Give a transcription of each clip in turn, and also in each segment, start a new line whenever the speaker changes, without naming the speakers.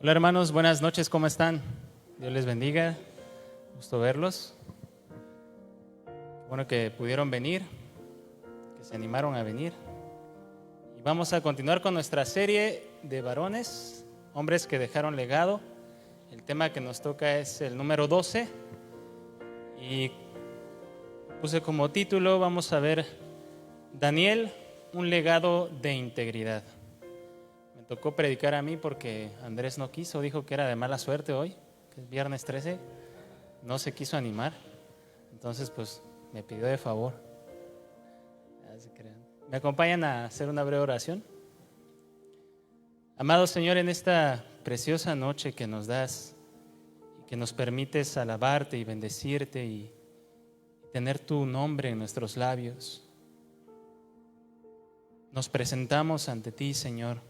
Hola hermanos, buenas noches, ¿cómo están? Dios les bendiga, gusto verlos. Bueno que pudieron venir, que se animaron a venir. Y vamos a continuar con nuestra serie de varones, hombres que dejaron legado. El tema que nos toca es el número 12 y puse como título, vamos a ver, Daniel, un legado de integridad. Me tocó predicar a mí porque Andrés no quiso, dijo que era de mala suerte hoy, que es viernes 13, no se quiso animar, entonces pues me pidió de favor. ¿Me acompañan a hacer una breve oración? Amado Señor, en esta preciosa noche que nos das y que nos permites alabarte y bendecirte y tener tu nombre en nuestros labios, nos presentamos ante ti, Señor,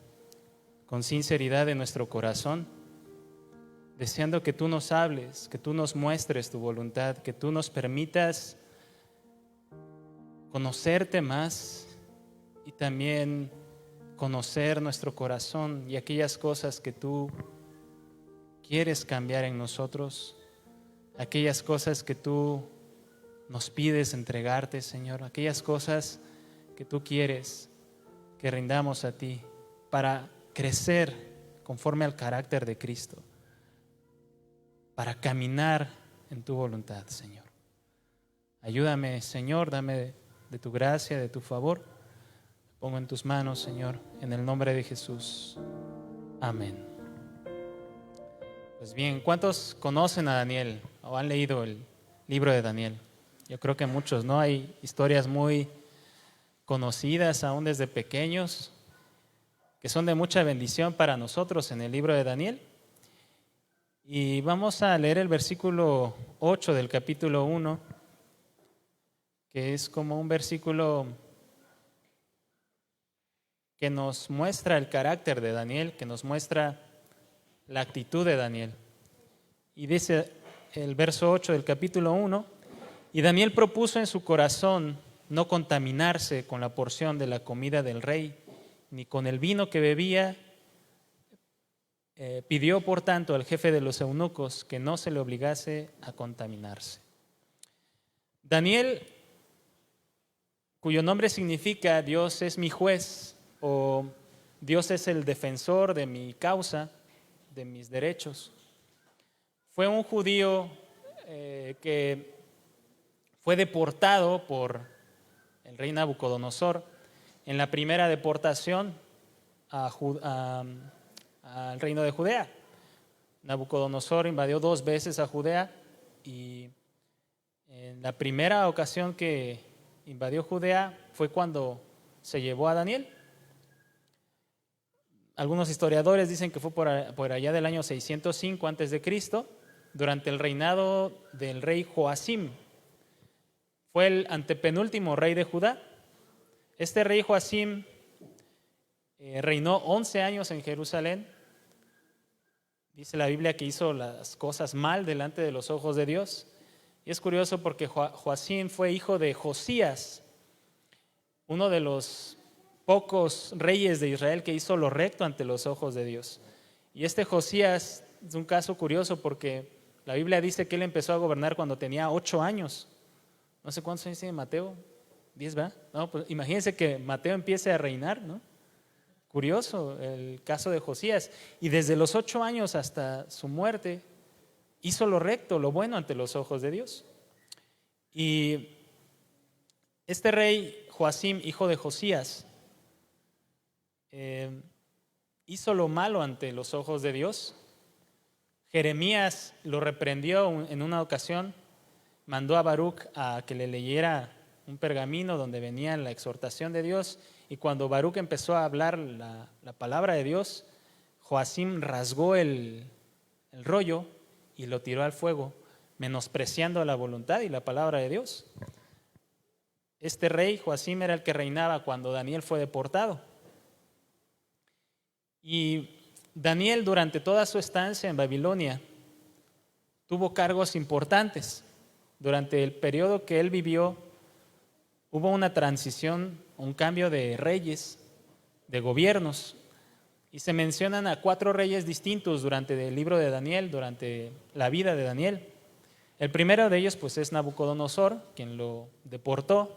con sinceridad de nuestro corazón, deseando que tú nos hables, que tú nos muestres tu voluntad, que tú nos permitas conocerte más y también conocer nuestro corazón y aquellas cosas que tú quieres cambiar en nosotros, aquellas cosas que tú nos pides entregarte, Señor, aquellas cosas que tú quieres que rindamos a ti para crecer conforme al carácter de Cristo, para caminar en tu voluntad, Señor. Ayúdame, Señor, dame de tu gracia, de tu favor. Me pongo en tus manos, Señor, en el nombre de Jesús. Amén. Pues bien, ¿cuántos conocen a Daniel o han leído el libro de Daniel? Yo creo que muchos, ¿no? Hay historias muy conocidas aún desde pequeños que son de mucha bendición para nosotros en el libro de Daniel. Y vamos a leer el versículo 8 del capítulo 1, que es como un versículo que nos muestra el carácter de Daniel, que nos muestra la actitud de Daniel. Y dice el verso 8 del capítulo 1, y Daniel propuso en su corazón no contaminarse con la porción de la comida del rey, ni con el vino que bebía. Pidió, por tanto, al jefe de los eunucos que no se le obligase a contaminarse. Daniel, cuyo nombre significa Dios es mi juez o Dios es el defensor de mi causa, de mis derechos, fue un judío que fue deportado por el rey Nabucodonosor en la primera deportación al reino de Judea. Nabucodonosor invadió 2 veces a Judea y en la primera ocasión que invadió Judea fue cuando se llevó a Daniel. Algunos historiadores dicen que fue por allá del año 605 a.C., durante el reinado del rey Joacim. Fue el antepenúltimo rey de Judá. Este rey Joacim reinó 11 años en Jerusalén. Dice la Biblia que hizo las cosas mal delante de los ojos de Dios. Y es curioso porque Joacim fue hijo de Josías, uno de los pocos reyes de Israel que hizo lo recto ante los ojos de Dios. Y este Josías es un caso curioso porque la Biblia dice que él empezó a gobernar cuando tenía 8 años. No sé cuántos años tiene Mateo, 10, ¿verdad? No, pues imagínense que Mateo empiece a reinar, ¿no? Curioso el caso de Josías. Y desde los 8 años hasta su muerte hizo lo recto, lo bueno ante los ojos de Dios. Y este rey Joacim, hijo de Josías, hizo lo malo ante los ojos de Dios. Jeremías lo reprendió en una ocasión, mandó a Baruc a que le leyera un pergamino donde venía la exhortación de Dios, y cuando Baruc empezó a hablar la palabra de Dios, Joacim rasgó el rollo y lo tiró al fuego, menospreciando la voluntad y la palabra de Dios. Este rey Joacim era el que reinaba cuando Daniel fue deportado. Y Daniel, durante toda su estancia en Babilonia, tuvo cargos importantes. Durante el periodo que él vivió, hubo una transición, un cambio de reyes, de gobiernos. Y se mencionan a 4 reyes distintos durante el libro de Daniel, durante la vida de Daniel. El primero de ellos pues es Nabucodonosor, quien lo deportó,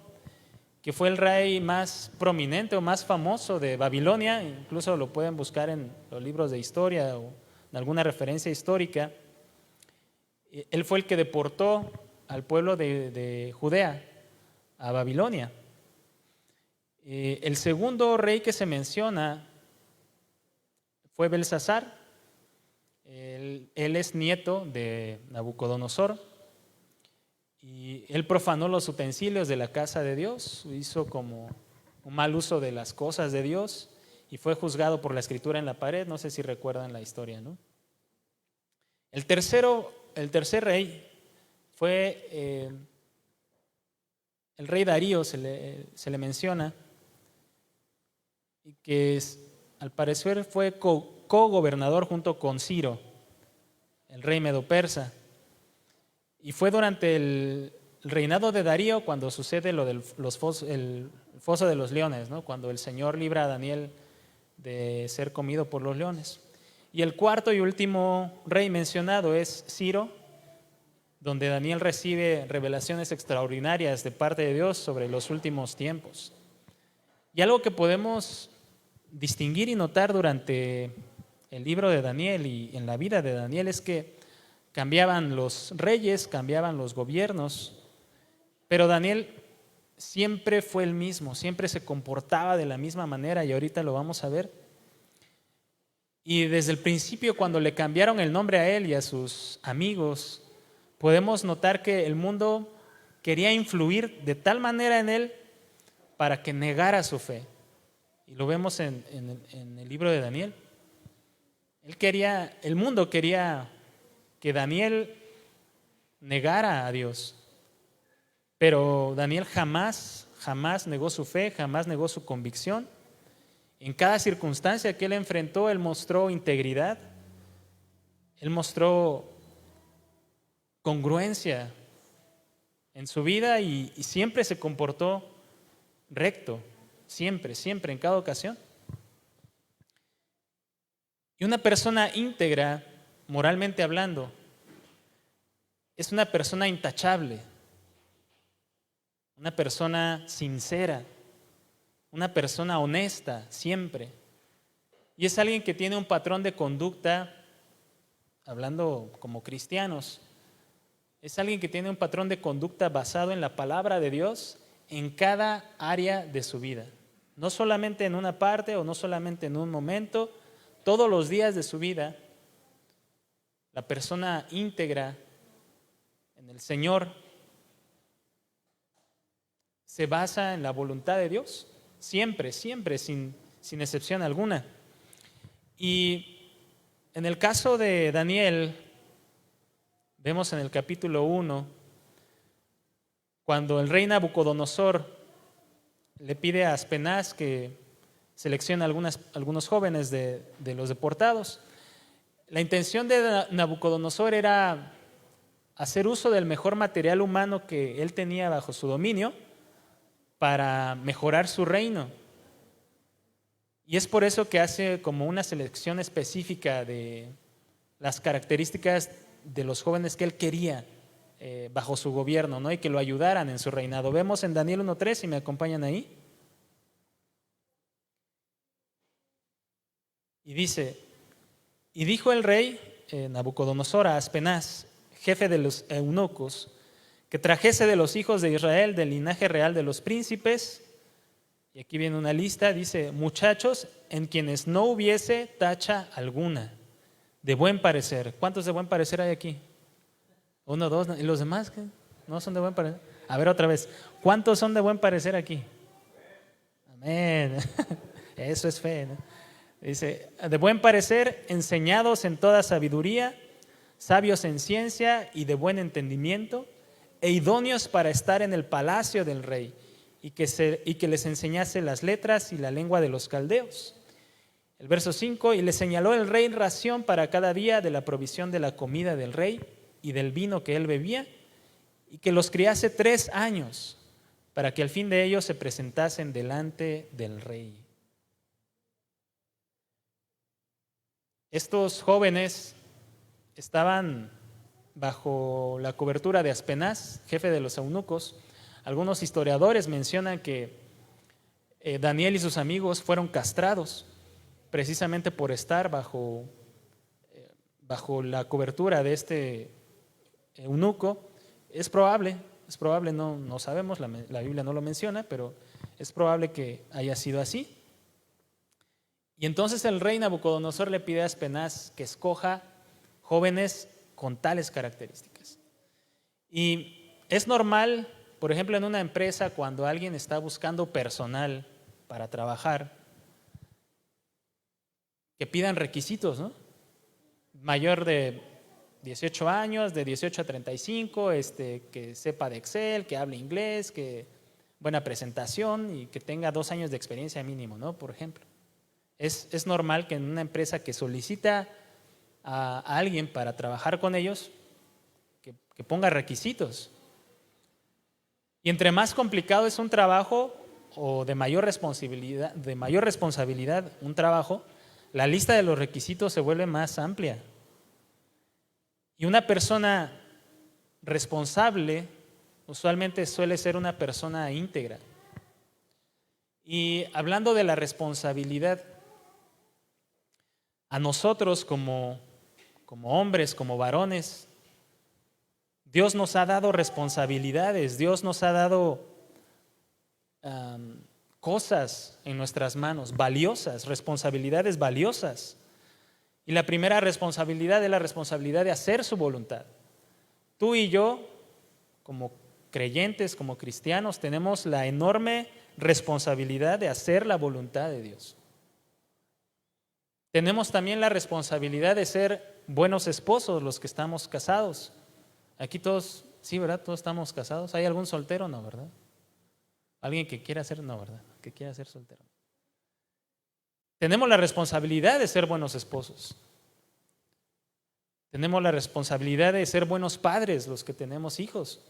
que fue el rey más prominente o más famoso de Babilonia. Incluso lo pueden buscar en los libros de historia o en alguna referencia histórica. Él fue el que deportó al pueblo de Judea a Babilonia. El segundo rey que se menciona fue Belsasar. Él es nieto de Nabucodonosor y él profanó los utensilios de la casa de Dios, hizo como un mal uso de las cosas de Dios y fue juzgado por la escritura en la pared. No sé si recuerdan la historia, ¿no? El tercer rey fue el rey Darío, se le menciona, y que al parecer fue co-gobernador junto con Ciro, el rey medo-persa. Y fue durante el reinado de Darío cuando sucede lo del el foso de los leones, ¿no? Cuando el Señor libra a Daniel de ser comido por los leones. Y el cuarto y último rey mencionado es Ciro, donde Daniel recibe revelaciones extraordinarias de parte de Dios sobre los últimos tiempos. Y algo que podemos distinguir y notar durante el libro de Daniel y en la vida de Daniel es que cambiaban los reyes, cambiaban los gobiernos, pero Daniel siempre fue el mismo, siempre se comportaba de la misma manera y ahorita lo vamos a ver. Y desde el principio, cuando le cambiaron el nombre a él y a sus amigos, podemos notar que el mundo quería influir de tal manera en él para que negara su fe. Y lo vemos en el libro de Daniel. El mundo quería que Daniel negara a Dios. Pero Daniel jamás negó su fe, jamás negó su convicción. En cada circunstancia que él enfrentó, él mostró integridad, él mostró congruencia en su vida y siempre se comportó recto, siempre, en cada ocasión. Y una persona íntegra, moralmente hablando, es una persona intachable, una persona sincera, una persona honesta siempre. Y es alguien que tiene un patrón de conducta, hablando como cristianos, es alguien que tiene un patrón de conducta basado en la palabra de Dios en cada área de su vida. No solamente en una parte o no solamente en un momento, todos los días de su vida. La persona íntegra en el Señor se basa en la voluntad de Dios, siempre, sin excepción alguna. Y en el caso de Daniel, vemos en el capítulo 1, cuando el rey Nabucodonosor le pide a Aspenaz que seleccione algunos jóvenes de los deportados. La intención de Nabucodonosor era hacer uso del mejor material humano que él tenía bajo su dominio para mejorar su reino. Y es por eso que hace como una selección específica de las características de los jóvenes que él quería bajo su gobierno, ¿no? Y que lo ayudaran en su reinado. Vemos en Daniel 1:3, si me acompañan ahí. Y dice, y dijo el rey Nabucodonosor a Aspenaz, jefe de los eunucos, que trajese de los hijos de Israel, del linaje real de los príncipes, y aquí viene una lista, dice, muchachos en quienes no hubiese tacha alguna, de buen parecer. ¿Cuántos de buen parecer hay aquí? 1, 2, ¿y los demás qué? ¿No son de buen parecer? A ver otra vez, ¿cuántos son de buen parecer aquí? Amén. Eso es fe, ¿no? Dice, de buen parecer, enseñados en toda sabiduría, sabios en ciencia y de buen entendimiento, e idóneos para estar en el palacio del rey, y que les enseñase las letras y la lengua de los caldeos. El verso 5, y le señaló el rey ración para cada día de la provisión de la comida del rey y del vino que él bebía, y que los criase 3 años, para que al fin de ellos se presentasen delante del rey. Estos jóvenes estaban bajo la cobertura de Aspenaz, jefe de los eunucos. Algunos historiadores mencionan que Daniel y sus amigos fueron castrados precisamente por estar bajo la cobertura de este eunuco. Es probable, no sabemos, la Biblia no lo menciona, pero es probable que haya sido así. Y entonces el rey Nabucodonosor le pide a Aspenaz que escoja jóvenes con tales características. Y es normal, por ejemplo, en una empresa, cuando alguien está buscando personal para trabajar, que pidan requisitos, ¿no? Mayor de 18 años, de 18 a 35, que sepa de Excel, que hable inglés, que buena presentación y que tenga 2 años de experiencia mínimo, ¿no? Por ejemplo. Es normal que en una empresa que solicita a alguien para trabajar con ellos, que ponga requisitos. Y entre más complicado es un trabajo o de mayor responsabilidad un trabajo, la lista de los requisitos se vuelve más amplia. Y una persona responsable usualmente suele ser una persona íntegra. Y hablando de la responsabilidad, a nosotros como hombres, como varones, Dios nos ha dado responsabilidades, Dios nos ha dado cosas en nuestras manos, valiosas, responsabilidades valiosas. Y la primera responsabilidad es la responsabilidad de hacer su voluntad. Tú y yo, como creyentes, como cristianos, tenemos la enorme responsabilidad de hacer la voluntad de Dios. Tenemos también la responsabilidad de ser buenos esposos los que estamos casados. Aquí todos, sí, ¿verdad? Todos estamos casados. ¿Hay algún soltero? No, ¿verdad? ¿Alguien que quiera ser? No, ¿verdad? Que quiera ser soltero. Tenemos la responsabilidad de ser buenos esposos. Tenemos la responsabilidad de ser buenos padres los que tenemos hijos.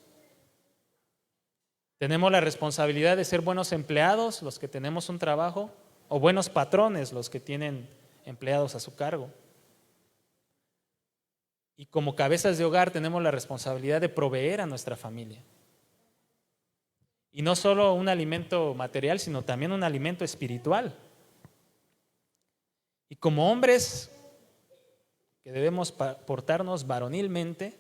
Tenemos la responsabilidad de ser buenos empleados los que tenemos un trabajo, o buenos patrones los que tienen empleados a su cargo. Y como cabezas de hogar tenemos la responsabilidad de proveer a nuestra familia. Y no solo un alimento material, sino también un alimento espiritual. Y como hombres que debemos portarnos varonilmente,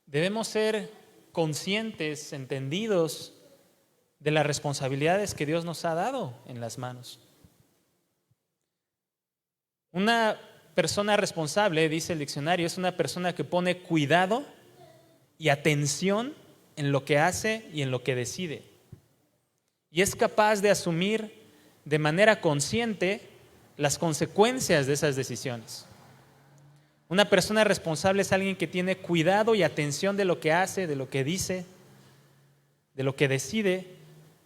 debemos ser conscientes, entendidos de las responsabilidades que Dios nos ha dado en las manos. Una persona responsable, dice el diccionario, es una persona que pone cuidado y atención en lo que hace y en lo que decide. Y es capaz de asumir de manera consciente las consecuencias de esas decisiones. Una persona responsable es alguien que tiene cuidado y atención de lo que hace, de lo que dice, de lo que decide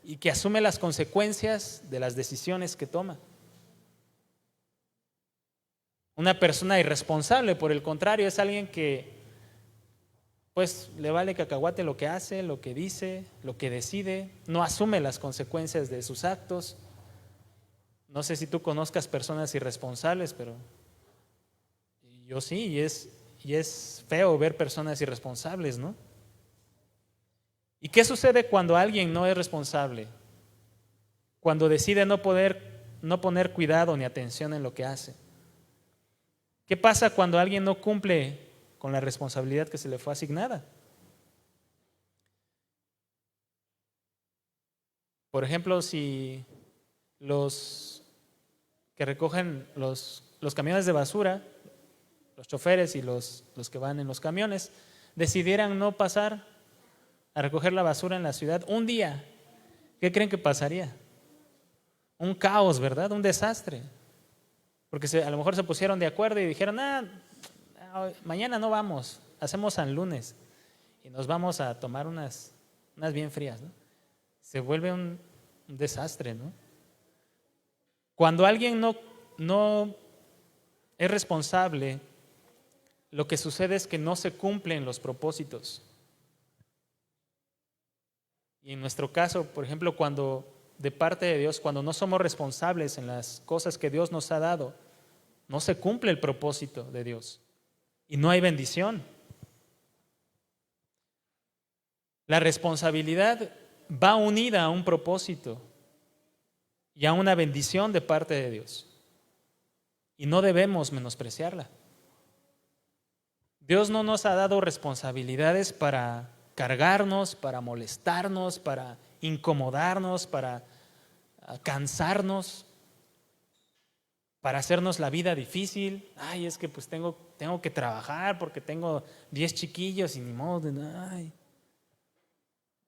y que asume las consecuencias de las decisiones que toma. Una persona irresponsable, por el contrario, es alguien que pues le vale cacahuate lo que hace, lo que dice, lo que decide, no asume las consecuencias de sus actos. No sé si tú conozcas personas irresponsables, pero yo sí, y es feo ver personas irresponsables, ¿no? ¿Y qué sucede cuando alguien no es responsable? Cuando decide no poner cuidado ni atención en lo que hace. ¿Qué pasa cuando alguien no cumple con la responsabilidad que se le fue asignada? Por ejemplo, si los que recogen los camiones de basura, los choferes y los que van en los camiones, decidieran no pasar a recoger la basura en la ciudad un día, ¿qué creen que pasaría? Un caos, ¿verdad? Un desastre. Porque a lo mejor se pusieron de acuerdo y dijeron, mañana no vamos, hacemos San Lunes y nos vamos a tomar unas bien frías, ¿no? Se vuelve un desastre, ¿no? Cuando alguien no es responsable, lo que sucede es que no se cumplen los propósitos. Y en nuestro caso, por ejemplo, cuando de parte de Dios, cuando no somos responsables en las cosas que Dios nos ha dado, no se cumple el propósito de Dios y no hay bendición. La responsabilidad va unida a un propósito y a una bendición de parte de Dios. Y no debemos menospreciarla. Dios no nos ha dado responsabilidades para cargarnos, para molestarnos, para incomodarnos, para cansarnos, para hacernos la vida difícil. Ay, es que pues tengo que trabajar porque tengo 10 chiquillos y ni modo. Ay.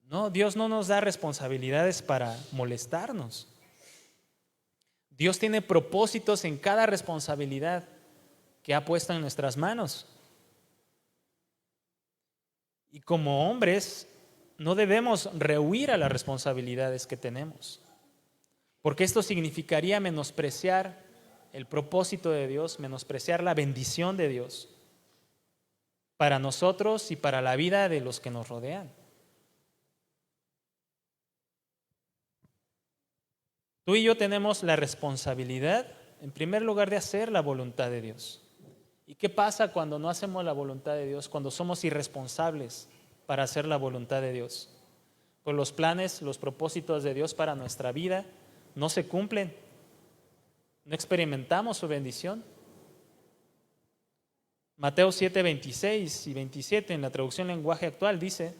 No, Dios no nos da responsabilidades para molestarnos. Dios tiene propósitos en cada responsabilidad que ha puesto en nuestras manos. Y como hombres, no debemos rehuir a las responsabilidades que tenemos, porque esto significaría menospreciar el propósito de Dios, menospreciar la bendición de Dios para nosotros y para la vida de los que nos rodean. Tú y yo tenemos la responsabilidad, en primer lugar, de hacer la voluntad de Dios. ¿Y qué pasa cuando no hacemos la voluntad de Dios? Cuando somos irresponsables para hacer la voluntad de Dios. Pues los planes, los propósitos de Dios para nuestra vida no se cumplen. No experimentamos su bendición. Mateo 7, 26 y 27 en la traducción lenguaje actual dice: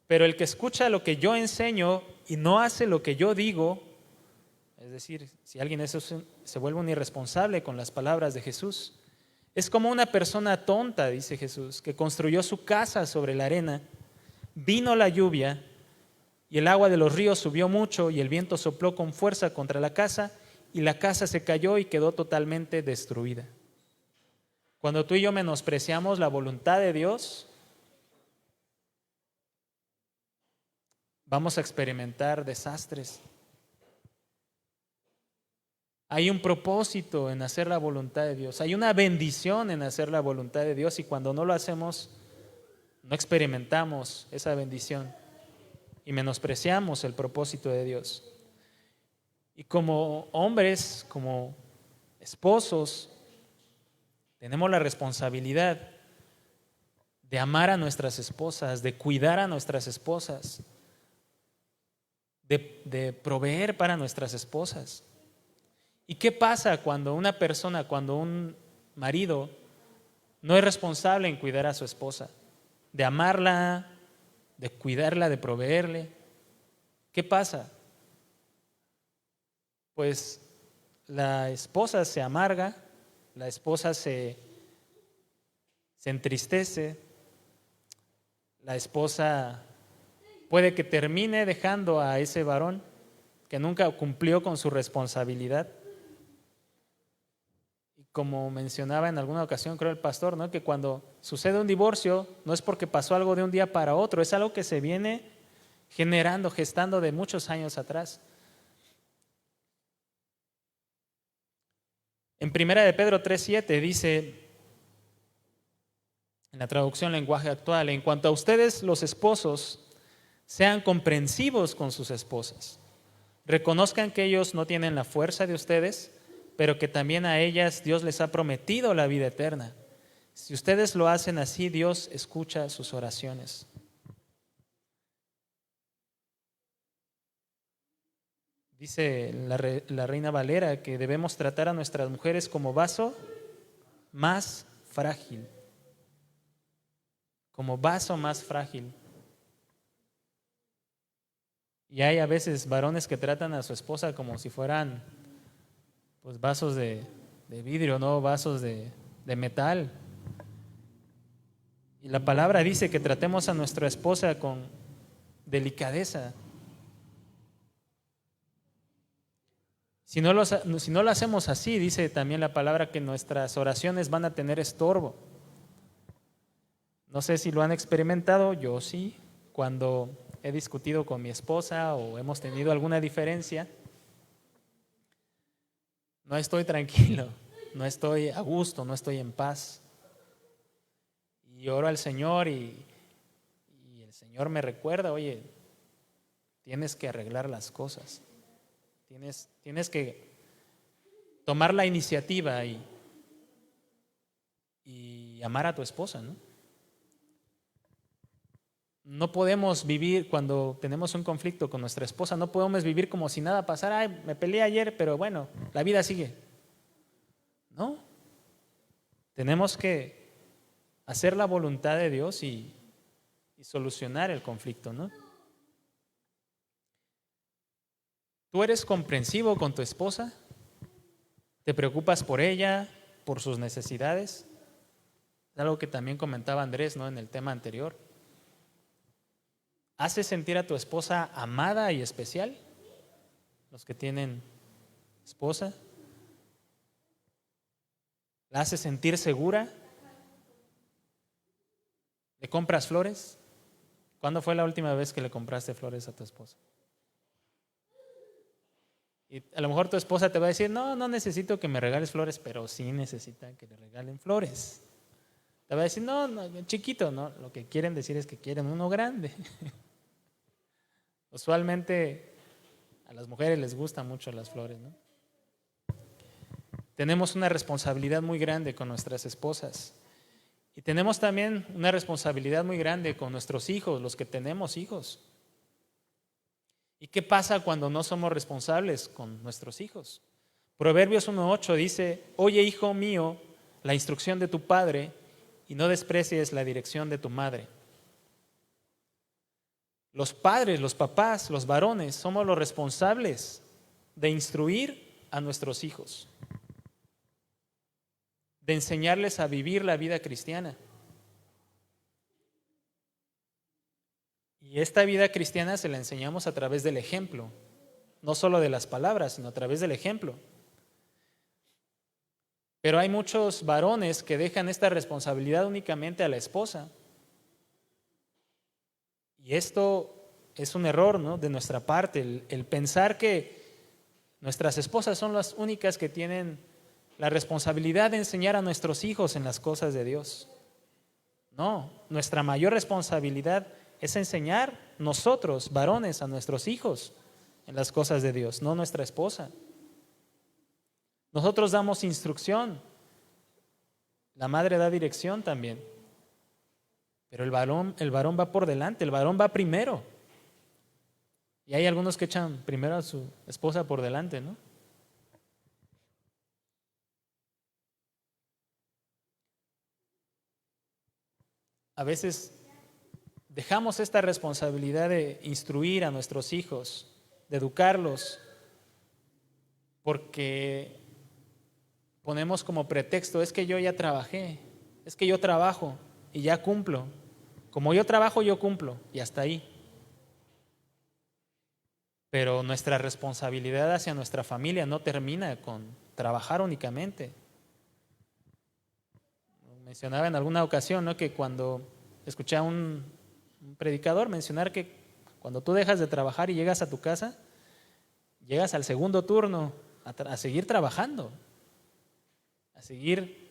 pero el que escucha lo que yo enseño y no hace lo que yo digo, es decir, si alguien se vuelve un irresponsable con las palabras de Jesús, es como una persona tonta, dice Jesús, que construyó su casa sobre la arena, vino la lluvia y el agua de los ríos subió mucho y el viento sopló con fuerza contra la casa y la casa se cayó y quedó totalmente destruida. Cuando tú y yo menospreciamos la voluntad de Dios, vamos a experimentar desastres. Hay un propósito en hacer la voluntad de Dios. Hay una bendición en hacer la voluntad de Dios y cuando no lo hacemos, no experimentamos esa bendición y menospreciamos el propósito de Dios. Y como hombres, como esposos, tenemos la responsabilidad de amar a nuestras esposas, de cuidar a nuestras esposas, de proveer para nuestras esposas. ¿Y qué pasa cuando una persona, cuando un marido no es responsable en cuidar a su esposa? De amarla, de cuidarla, de proveerle. ¿Qué pasa? Pues la esposa se amarga, la esposa se entristece, la esposa puede que termine dejando a ese varón que nunca cumplió con su responsabilidad. Como mencionaba en alguna ocasión, creo el pastor, ¿no? Que cuando sucede un divorcio no es porque pasó algo de un día para otro, es algo que se viene generando, gestando de muchos años atrás. En 1 de Pedro 3:7 dice, en la traducción lenguaje actual: en cuanto a ustedes los esposos, sean comprensivos con sus esposas, reconozcan que ellos no tienen la fuerza de ustedes, pero que también a ellas Dios les ha prometido la vida eterna. Si ustedes lo hacen así, Dios escucha sus oraciones. Dice la Reina Valera que debemos tratar a nuestras mujeres como vaso más frágil. Como vaso más frágil. Y hay a veces varones que tratan a su esposa como si fueran pues vasos de vidrio, no vasos de metal. Y la palabra dice que tratemos a nuestra esposa con delicadeza. Si no lo hacemos así, dice también la palabra que nuestras oraciones van a tener estorbo. No sé si lo han experimentado, yo sí, cuando he discutido con mi esposa o hemos tenido alguna diferencia. No estoy tranquilo, no estoy a gusto, no estoy en paz. Y oro al Señor y el Señor me recuerda, oye, tienes que arreglar las cosas. Tienes que tomar la iniciativa y y amar a tu esposa, ¿no? No podemos vivir cuando tenemos un conflicto con nuestra esposa, no podemos vivir como si nada pasara. Ay, me peleé ayer, pero bueno, la vida sigue. No, tenemos que hacer la voluntad de Dios y solucionar el conflicto, ¿no? ¿Tú eres comprensivo con tu esposa? ¿Te preocupas por ella, por sus necesidades? Es algo que también comentaba Andrés, ¿no?, en el tema anterior. ¿Haces sentir a tu esposa amada y especial? Los que tienen esposa. ¿La haces sentir segura? ¿Le compras flores? ¿Cuándo fue la última vez que le compraste flores a tu esposa? Y a lo mejor tu esposa te va a decir, no, no necesito que me regales flores, pero sí necesita que le regalen flores. Te va a decir, no, no, chiquito, no, lo que quieren decir es que quieren uno grande. Usualmente a las mujeres les gustan mucho las flores, ¿no? Tenemos una responsabilidad muy grande con nuestras esposas y tenemos también una responsabilidad muy grande con nuestros hijos, los que tenemos hijos. ¿Y qué pasa cuando no somos responsables con nuestros hijos? Proverbios 1:8 dice, oye, hijo mío, la instrucción de tu padre y no desprecies la dirección de tu madre. Los padres, los papás, los varones, somos los responsables de instruir a nuestros hijos, de enseñarles a vivir la vida cristiana. Y esta vida cristiana se la enseñamos a través del ejemplo, no solo de las palabras, sino a través del ejemplo. Pero hay muchos varones que dejan esta responsabilidad únicamente a la esposa. Y esto es un error, ¿no?, de nuestra parte, el pensar que nuestras esposas son las únicas que tienen la responsabilidad de enseñar a nuestros hijos en las cosas de Dios. No, nuestra mayor responsabilidad es enseñar nosotros, varones, a nuestros hijos en las cosas de Dios, no nuestra esposa. Nosotros damos instrucción, la madre da dirección también, pero el varón va por delante, el varón va primero. Y hay algunos que echan primero a su esposa por delante, ¿no? A veces dejamos esta responsabilidad de instruir a nuestros hijos, de educarlos, porque ponemos como pretexto, es que yo ya trabajé, es que yo trabajo y ya cumplo. Como yo trabajo, yo cumplo y hasta ahí. Pero nuestra responsabilidad hacia nuestra familia no termina con trabajar únicamente. Mencionaba en alguna ocasión, ¿no?, que cuando escuché a un predicador mencionar que cuando tú dejas de trabajar y llegas a tu casa, llegas al segundo turno a seguir trabajando, a seguir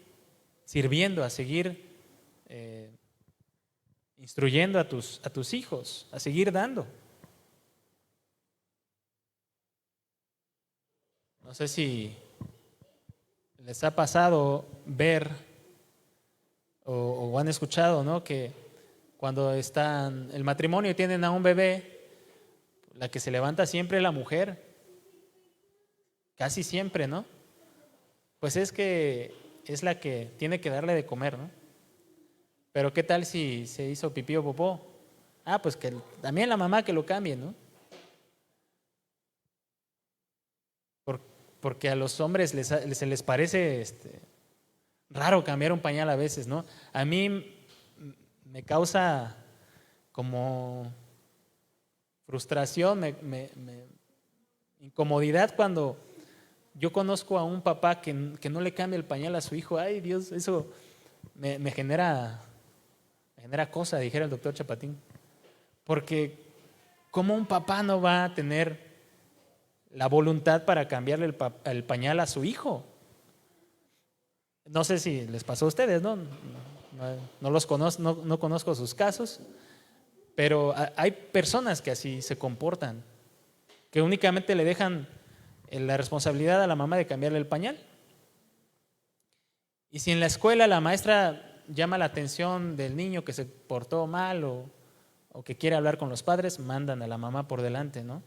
sirviendo, a seguir instruyendo a tus hijos, a seguir dando. No sé si les ha pasado ver o han escuchado, ¿no?, que cuando están el matrimonio y tienen a un bebé, la que se levanta siempre es la mujer, casi siempre, ¿no? Pues es que es la que tiene que darle de comer, ¿no? Pero ¿qué tal si se hizo pipí o popó? Ah, pues que también la mamá que lo cambie, ¿no? Porque a los hombres se les parece raro cambiar un pañal a veces, ¿no? A mí me causa como frustración, incomodidad cuando yo conozco a un papá que no le cambia el pañal a su hijo. Ay, Dios, eso me genera cosa, dijera el doctor Chapatín. Porque ¿cómo un papá no va a tener la voluntad para cambiarle el pañal a su hijo? No sé si les pasó a ustedes, ¿no? No los conozco, no conozco sus casos, pero hay personas que así se comportan, que únicamente le dejan la responsabilidad a la mamá de cambiarle el pañal. Y si en la escuela la maestra llama la atención del niño que se portó mal o que quiere hablar con los padres, mandan a la mamá por delante, ¿no?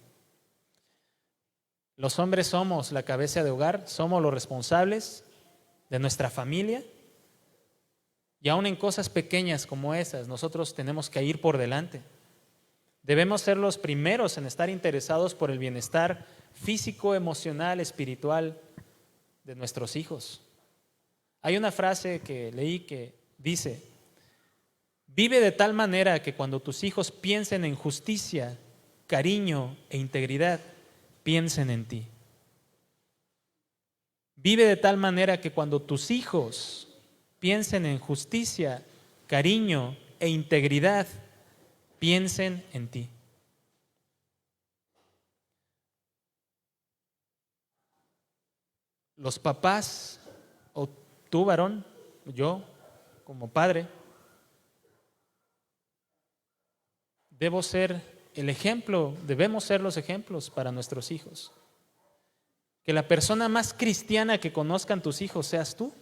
Los hombres somos la cabeza de hogar, somos los responsables de nuestra familia, y aún en cosas pequeñas como esas, nosotros tenemos que ir por delante. Debemos ser los primeros en estar interesados por el bienestar físico, emocional, espiritual de nuestros hijos. Hay una frase que leí que dice: vive de tal manera que cuando tus hijos piensen en justicia, cariño e integridad, piensen en ti. Vive de tal manera que cuando tus hijos piensen en justicia, cariño e integridad, piensen en ti. Los papás, o tú varón, yo como padre, debo ser el ejemplo, debemos ser los ejemplos para nuestros hijos. Que la persona más cristiana que conozcan tus hijos seas tú.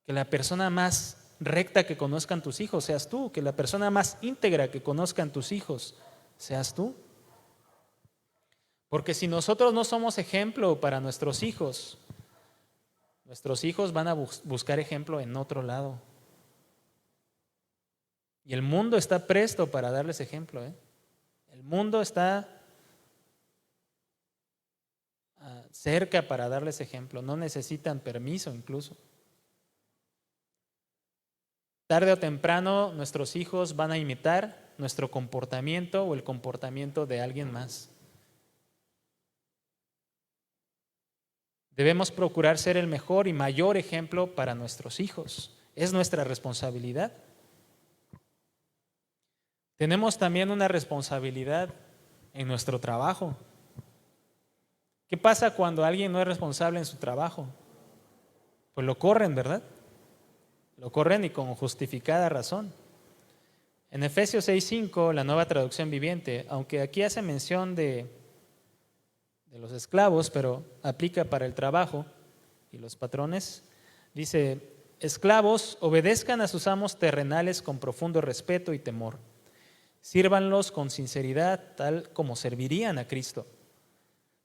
Que la persona más recta que conozcan tus hijos seas tú. Que la persona más íntegra que conozcan tus hijos seas tú. Porque si nosotros no somos ejemplo para nuestros hijos van a buscar ejemplo en otro lado. Y el mundo está presto para darles ejemplo, ¿eh? El mundo está cerca para darles ejemplo. No necesitan permiso incluso. Tarde o temprano nuestros hijos van a imitar nuestro comportamiento o el comportamiento de alguien más. Debemos procurar ser el mejor y mayor ejemplo para nuestros hijos. Es nuestra responsabilidad. Tenemos también una responsabilidad en nuestro trabajo. ¿Qué pasa cuando alguien no es responsable en su trabajo? Pues lo corren, ¿verdad? Lo corren y con justificada razón. En Efesios 6:5, la Nueva Traducción Viviente, aunque aquí hace mención de los esclavos, pero aplica para el trabajo y los patrones, dice: esclavos, obedezcan a sus amos terrenales con profundo respeto y temor. Sírvanlos con sinceridad, tal como servirían a Cristo.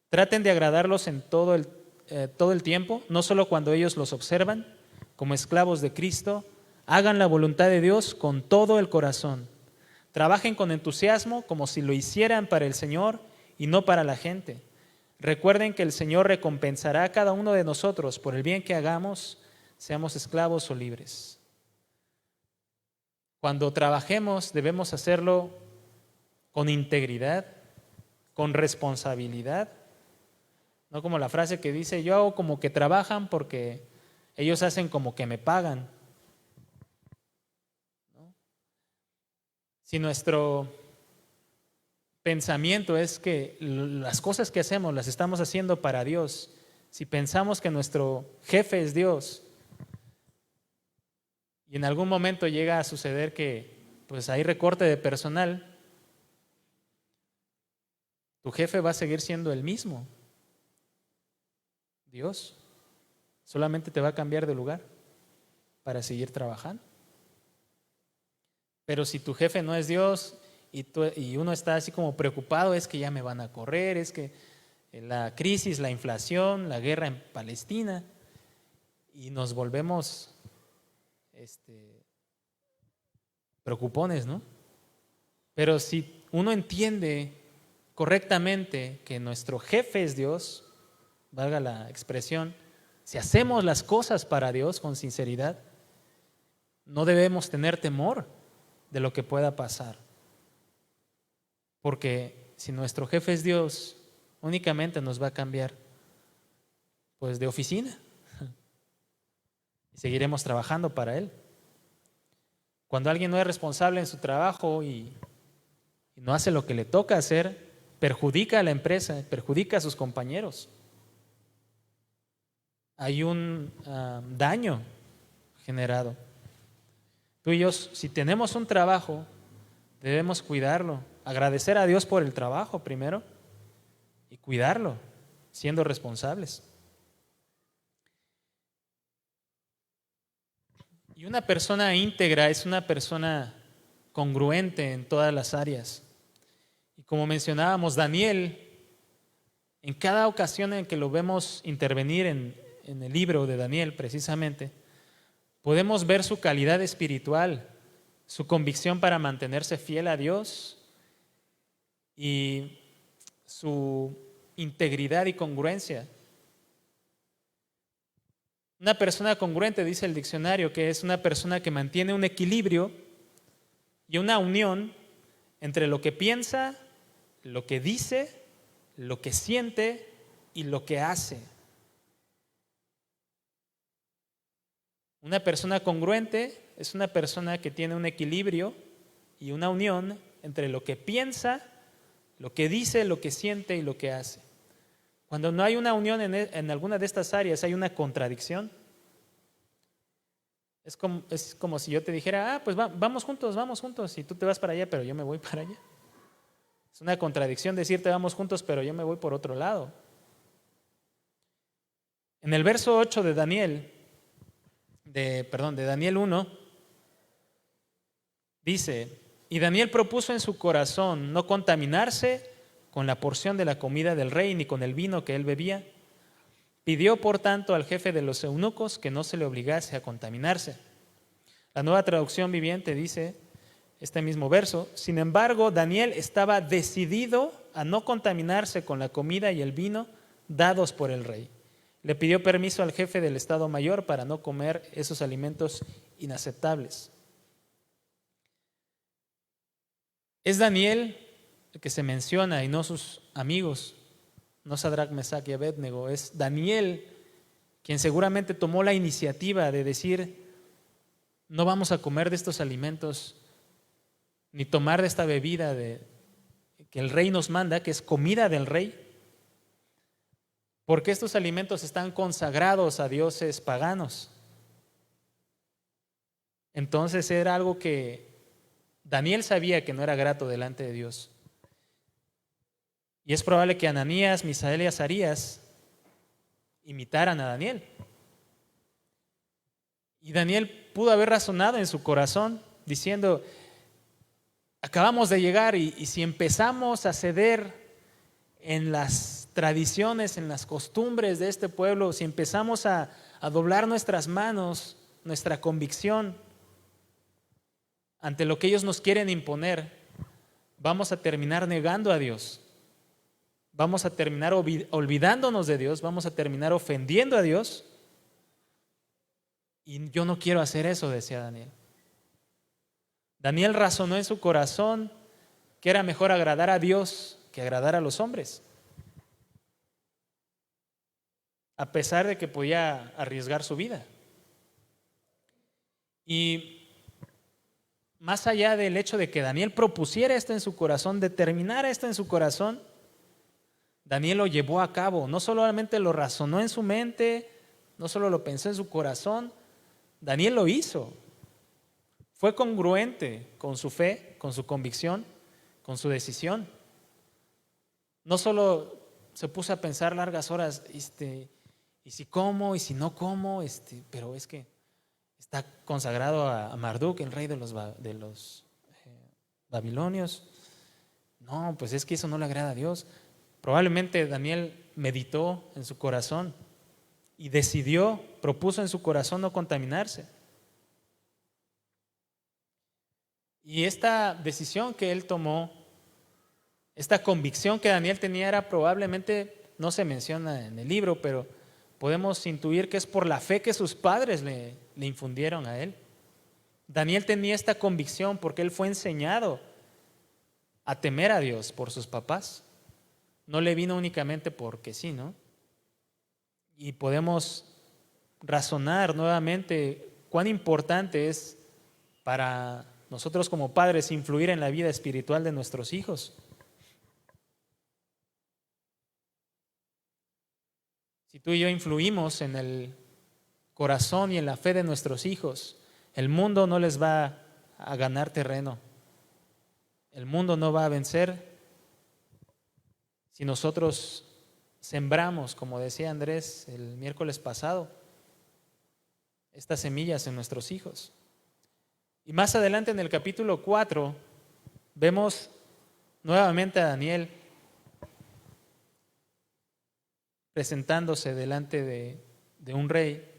Traten de agradarlos en todo el tiempo, no solo cuando ellos los observan. Como esclavos de Cristo, hagan la voluntad de Dios con todo el corazón. Trabajen con entusiasmo como si lo hicieran para el Señor y no para la gente. Recuerden que el Señor recompensará a cada uno de nosotros por el bien que hagamos, seamos esclavos o libres. Cuando trabajemos debemos hacerlo con integridad, con responsabilidad. No como la frase que dice: yo hago como que trabajan porque ellos hacen como que me pagan. ¿No? Si nuestro pensamiento es que las cosas que hacemos las estamos haciendo para Dios, si pensamos que nuestro jefe es Dios y en algún momento llega a suceder que pues hay recorte de personal, tu jefe va a seguir siendo el mismo, Dios. Solamente te va a cambiar de lugar para seguir trabajando. Pero si tu jefe no es Dios y uno está así como preocupado, es que ya me van a correr, es que la crisis, la inflación, la guerra en Palestina, y nos volvemos preocupones, ¿no? Pero si uno entiende correctamente que nuestro jefe es Dios, valga la expresión, si hacemos las cosas para Dios con sinceridad, no debemos tener temor de lo que pueda pasar. Porque si nuestro jefe es Dios, únicamente nos va a cambiar pues de oficina y seguiremos trabajando para Él. Cuando alguien no es responsable en su trabajo y no hace lo que le toca hacer, perjudica a la empresa, perjudica a sus compañeros. Hay un daño generado. Tú y yo, si tenemos un trabajo, debemos cuidarlo, agradecer a Dios por el trabajo primero y cuidarlo, siendo responsables. Y una persona íntegra es una persona congruente en todas las áreas. Y como mencionábamos, Daniel, en cada ocasión en que lo vemos intervenir en el libro de Daniel precisamente, podemos ver su calidad espiritual, su convicción para mantenerse fiel a Dios y su integridad y congruencia. Una persona congruente, dice el diccionario, que es una persona que mantiene un equilibrio y una unión entre lo que piensa, lo que dice, lo que siente y lo que hace. Una persona congruente es una persona que tiene un equilibrio y una unión entre lo que piensa, lo que dice, lo que siente y lo que hace. Cuando no hay una unión en alguna de estas áreas, hay una contradicción. Es como si yo te dijera, pues vamos juntos, y tú te vas para allá, pero yo me voy para allá. Es una contradicción decirte vamos juntos, pero yo me voy por otro lado. En el verso 8 de Daniel, de Daniel 1, dice: y Daniel propuso en su corazón no contaminarse con la porción de la comida del rey ni con el vino que él bebía. Pidió, por tanto, al jefe de los eunucos que no se le obligase a contaminarse. La Nueva Traducción Viviente dice este mismo verso: sin embargo, Daniel estaba decidido a no contaminarse con la comida y el vino dados por el rey. Le pidió permiso al jefe del Estado Mayor para no comer esos alimentos inaceptables. Es Daniel el que se menciona y no sus amigos, no Sadrach, Mesach y Abednego. Es Daniel quien seguramente tomó la iniciativa de decir: no vamos a comer de estos alimentos ni tomar de esta bebida que el rey nos manda, que es comida del rey, porque estos alimentos están consagrados a dioses paganos. Entonces era algo que Daniel sabía que no era grato delante de Dios. Y es probable que Ananías, Misael y Azarías imitaran a Daniel. Y Daniel pudo haber razonado en su corazón diciendo: acabamos de llegar y si empezamos a ceder en las tradiciones, en las costumbres de este pueblo, si empezamos a doblar nuestras manos, nuestra convicción ante lo que ellos nos quieren imponer, vamos a terminar negando a Dios. Vamos a terminar olvidándonos de Dios, vamos a terminar ofendiendo a Dios. Y yo no quiero hacer eso, decía Daniel. Daniel razonó en su corazón que era mejor agradar a Dios que agradar a los hombres, a pesar de que podía arriesgar su vida. Y más allá del hecho de que Daniel propusiera esto en su corazón, determinara esto en su corazón, Daniel lo llevó a cabo. No solamente lo razonó en su mente, no solo lo pensó en su corazón, Daniel lo hizo. Fue congruente con su fe, con su convicción, con su decisión. No solo se puso a pensar largas horas, y si como, y si no como, pero es que está consagrado a Marduk, el rey de los babilonios. No, pues es que eso no le agrada a Dios. Probablemente Daniel meditó en su corazón y decidió, propuso en su corazón no contaminarse. Y esta decisión que él tomó, esta convicción que Daniel tenía, era probablemente, no se menciona en el libro, pero podemos intuir que es por la fe que sus padres le infundieron a él. Daniel tenía esta convicción porque él fue enseñado a temer a Dios por sus papás. No le vino únicamente porque sí, ¿no? Y podemos razonar nuevamente cuán importante es para nosotros como padres influir en la vida espiritual de nuestros hijos. Si tú y yo influimos en el corazón y en la fe de nuestros hijos, el mundo no les va a ganar terreno. El mundo no va a vencer si nosotros sembramos, como decía Andrés el miércoles pasado, estas semillas en nuestros hijos. Y más adelante en el capítulo 4 vemos nuevamente a Daniel presentándose delante de un rey.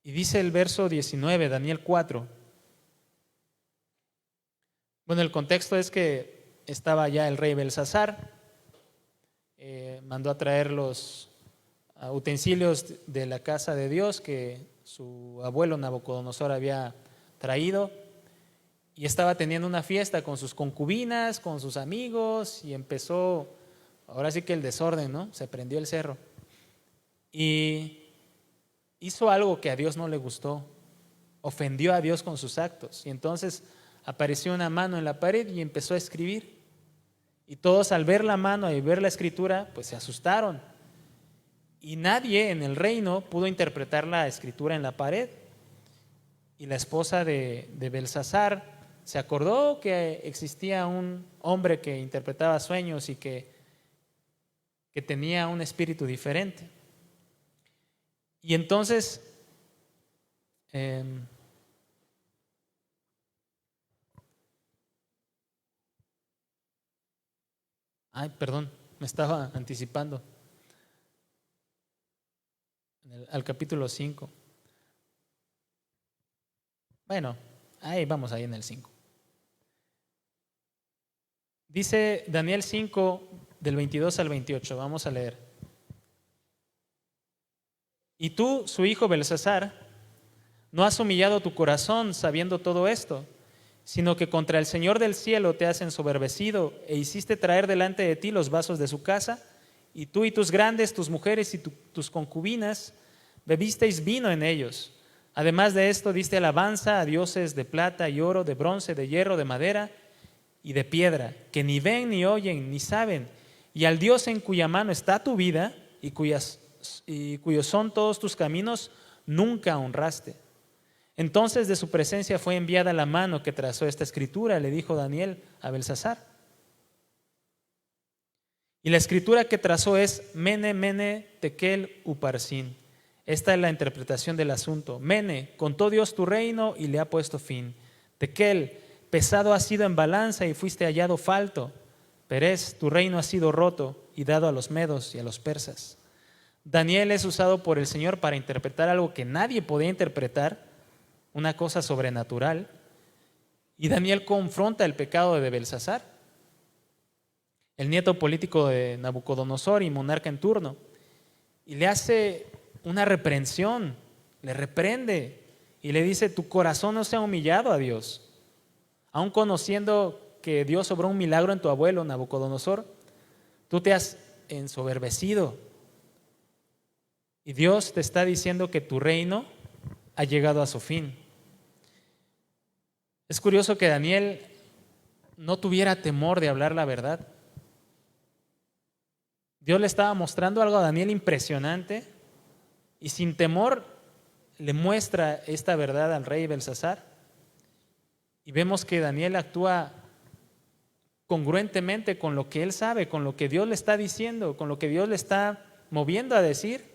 Y dice el verso 19, Daniel 4. Bueno, el contexto es que estaba ya el rey Belsasar, mandó a traer los utensilios de la casa de Dios que su abuelo Nabucodonosor había traído, y estaba teniendo una fiesta con sus concubinas, con sus amigos, y empezó, ahora sí que el desorden, ¿no? Se prendió el cerro. Y hizo algo que a Dios no le gustó, ofendió a Dios con sus actos, y entonces apareció una mano en la pared y empezó a escribir. Y todos al ver la mano y ver la escritura, pues se asustaron. Y nadie en el reino pudo interpretar la escritura en la pared. Y la esposa de Belsasar se acordó que existía un hombre que interpretaba sueños y que tenía un espíritu diferente. Y entonces me estaba anticipando al capítulo 5. Bueno, ahí vamos, ahí en el 5. Dice Daniel 5, del 22 al 28, vamos a leer. Y tú, su hijo Belsasar, no has humillado tu corazón sabiendo todo esto, sino que contra el Señor del cielo te has ensoberbecido e hiciste traer delante de ti los vasos de su casa, y tú y tus grandes, tus mujeres y tus concubinas bebisteis vino en ellos. Además de esto diste alabanza a dioses de plata y oro, de bronce, de hierro, de madera y de piedra, que ni ven, ni oyen, ni saben, y al Dios en cuya mano está tu vida y cuyos son todos tus caminos, nunca honraste. Entonces de su presencia fue enviada la mano que trazó esta escritura, le dijo Daniel a Belsasar. Y la escritura que trazó es Mene, Mene, Tekel, Uparsin. Esta es la interpretación del asunto. Mene, contó Dios tu reino y le ha puesto fin. Tekel, pesado has sido en balanza y fuiste hallado falto. Perez, tu reino ha sido roto y dado a los medos y a los persas. Daniel es usado por el Señor para interpretar algo que nadie podía interpretar, una cosa sobrenatural. Y Daniel confronta el pecado de Belsasar, el nieto político de Nabucodonosor y monarca en turno, y le hace una reprensión, le reprende y le dice: tu corazón no se ha humillado a Dios, aun conociendo que Dios obró un milagro en tu abuelo Nabucodonosor, tú te has ensoberbecido y Dios te está diciendo que tu reino ha llegado a su fin. Es curioso que Daniel no tuviera temor de hablar la verdad. Dios le estaba mostrando algo a Daniel impresionante y sin temor le muestra esta verdad al rey Belsasar. Y vemos que Daniel actúa congruentemente con lo que él sabe, con lo que Dios le está diciendo, con lo que Dios le está moviendo a decir.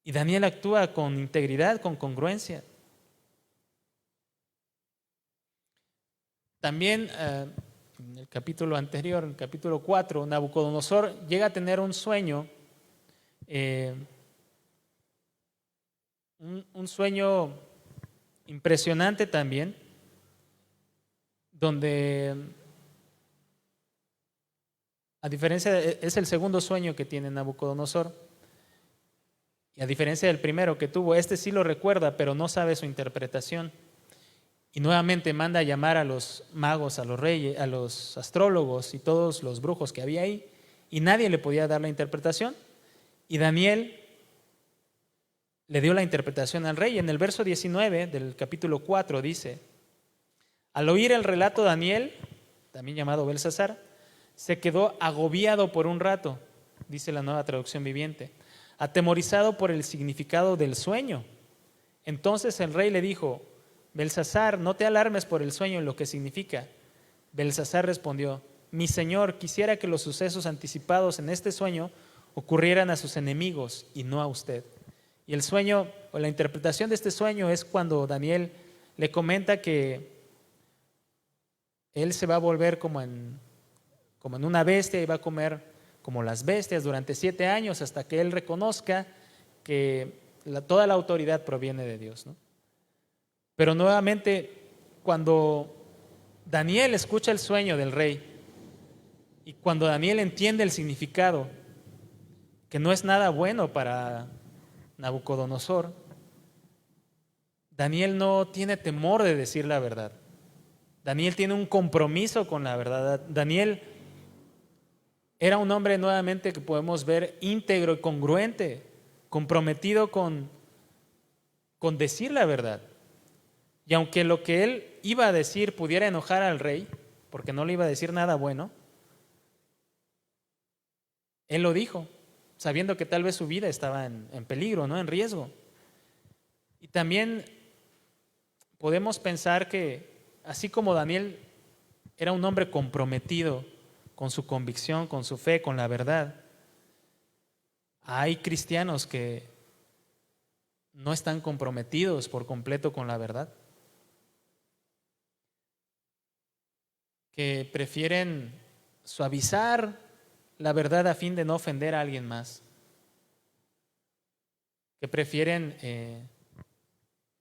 Y Daniel actúa con integridad, con congruencia. También en el capítulo anterior, en el capítulo 4, Nabucodonosor llega a tener un sueño, un sueño impresionante también, donde, a diferencia, es el segundo sueño que tiene Nabucodonosor, y a diferencia del primero que tuvo, este sí lo recuerda, pero no sabe su interpretación. Y nuevamente manda a llamar a los magos, a los reyes, a los astrólogos y todos los brujos que había ahí, y nadie le podía dar la interpretación. Y Daniel le dio la interpretación al rey. En el verso 19 del capítulo 4 dice: al oír el relato, Daniel, también llamado Belsasar, se quedó agobiado por un rato, dice la Nueva Traducción Viviente, atemorizado por el significado del sueño. Entonces el rey le dijo: Belsasar, no te alarmes por el sueño y lo que significa. Belsasar respondió: mi señor, quisiera que los sucesos anticipados en este sueño ocurrieran a sus enemigos y no a usted. Y el sueño, o la interpretación de este sueño, es cuando Daniel le comenta que él se va a volver como en una bestia y va a comer como las bestias durante 7 años hasta que él reconozca que toda la autoridad proviene de Dios, ¿no? Pero nuevamente, cuando Daniel escucha el sueño del rey y cuando Daniel entiende el significado, que no es nada bueno para Nabucodonosor, Daniel no tiene temor de decir la verdad. Daniel tiene un compromiso con la verdad. Daniel era un hombre nuevamente que podemos ver íntegro y congruente, comprometido con decir la verdad. Y aunque lo que él iba a decir pudiera enojar al rey, porque no le iba a decir nada bueno, él lo dijo, sabiendo que tal vez su vida estaba en peligro, ¿no? En riesgo. Y también podemos pensar que así como Daniel era un hombre comprometido con su convicción, con su fe, con la verdad, hay cristianos que no están comprometidos por completo con la verdad, que prefieren suavizar la verdad a fin de no ofender a alguien más, que prefieren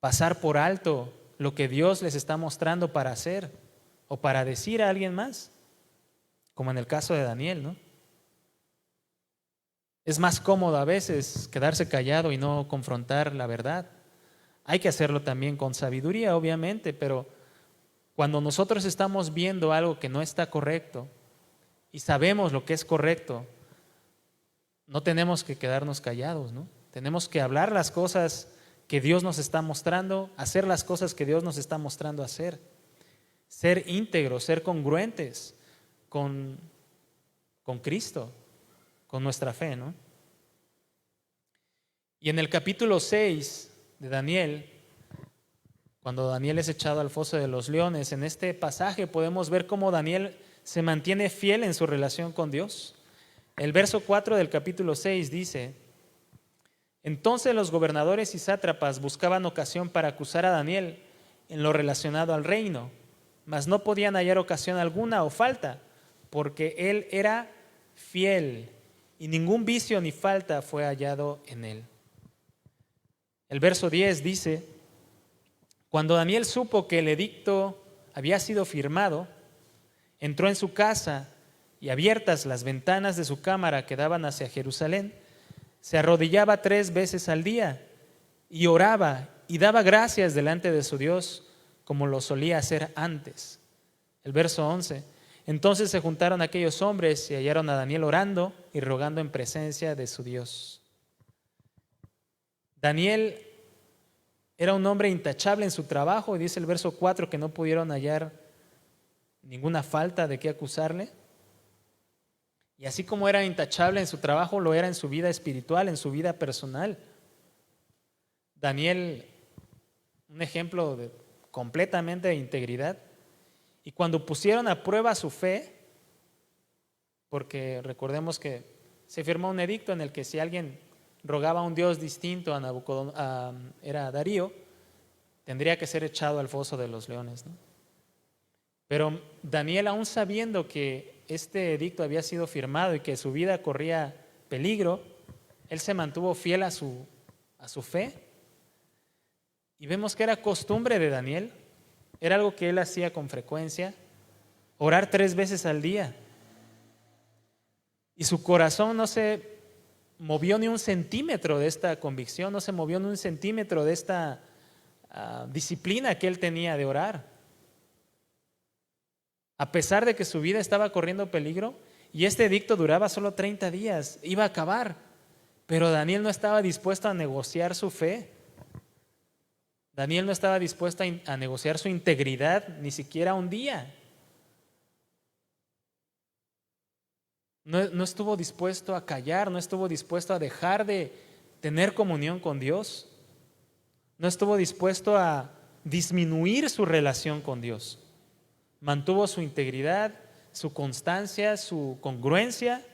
pasar por alto lo que Dios les está mostrando para hacer o para decir a alguien más, como en el caso de Daniel, ¿no? Es más cómodo a veces quedarse callado y no confrontar la verdad. Hay que hacerlo también con sabiduría, obviamente, pero cuando nosotros estamos viendo algo que no está correcto y sabemos lo que es correcto, no tenemos que quedarnos callados, ¿no? Tenemos que hablar las cosas que Dios nos está mostrando, hacer las cosas que Dios nos está mostrando hacer, ser íntegros, ser congruentes con Cristo, con nuestra fe, ¿no? Y en el capítulo 6 de Daniel, cuando Daniel es echado al foso de los leones, en este pasaje podemos ver cómo Daniel se mantiene fiel en su relación con Dios. El verso 4 del capítulo 6 dice: entonces los gobernadores y sátrapas buscaban ocasión para acusar a Daniel en lo relacionado al reino, mas no podían hallar ocasión alguna o falta, porque él era fiel y ningún vicio ni falta fue hallado en él. El verso 10 dice: cuando Daniel supo que el edicto había sido firmado, entró en su casa y abiertas las ventanas de su cámara que daban hacia Jerusalén, se arrodillaba 3 veces al día y oraba y daba gracias delante de su Dios como lo solía hacer antes. El verso 11: entonces se juntaron aquellos hombres y hallaron a Daniel orando y rogando en presencia de su Dios. Daniel era un hombre intachable en su trabajo, y dice el verso 4 que no pudieron hallar ninguna falta de qué acusarle. Y así como era intachable en su trabajo, lo era en su vida espiritual, en su vida personal. Daniel, un ejemplo completamente de integridad. Y cuando pusieron a prueba su fe, porque recordemos que se firmó un edicto en el que si alguien rogaba a un Dios distinto era Darío, tendría que ser echado al foso de los leones, ¿no? Pero Daniel, aún sabiendo que este edicto había sido firmado y que su vida corría peligro, él se mantuvo fiel a su fe. Y vemos que era costumbre de Daniel, era algo que él hacía con frecuencia, orar 3 veces al día. Y su corazón no se movió ni un centímetro de esta convicción, no se movió ni un centímetro de esta disciplina que él tenía de orar. A pesar de que su vida estaba corriendo peligro y este edicto duraba solo 30 días, iba a acabar, pero Daniel no estaba dispuesto a negociar su fe. Daniel no estaba dispuesto a negociar su integridad ni siquiera un día. No estuvo dispuesto a callar, no estuvo dispuesto a dejar de tener comunión con Dios. No estuvo dispuesto a disminuir su relación con Dios. Mantuvo su integridad, su constancia, su congruencia.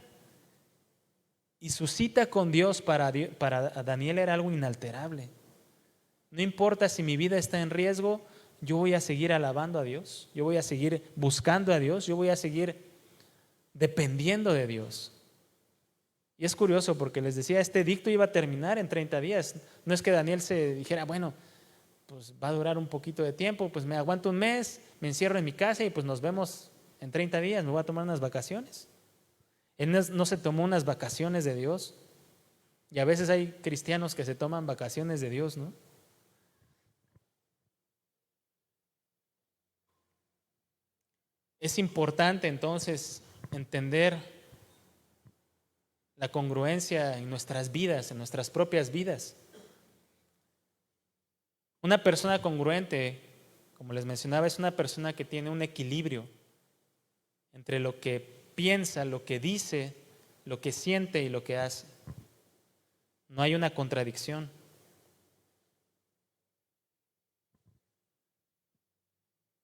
Y su cita con Dios para Daniel era algo inalterable. No importa si mi vida está en riesgo, yo voy a seguir alabando a Dios, yo voy a seguir buscando a Dios, yo voy a seguir dependiendo de Dios. Y es curioso porque les decía, este edicto iba a terminar en 30 días. No es que Daniel se dijera, bueno, pues va a durar un poquito de tiempo, pues me aguanto un mes, me encierro en mi casa y pues nos vemos en 30 días, me voy a tomar unas vacaciones. Él no se tomó unas vacaciones de Dios. Y a veces hay cristianos que se toman vacaciones de Dios, ¿no? Es importante entonces entender la congruencia en nuestras vidas, en nuestras propias vidas. Una persona congruente, como les mencionaba, es una persona que tiene un equilibrio entre lo que piensa, lo que dice, lo que siente y lo que hace. No hay una contradicción.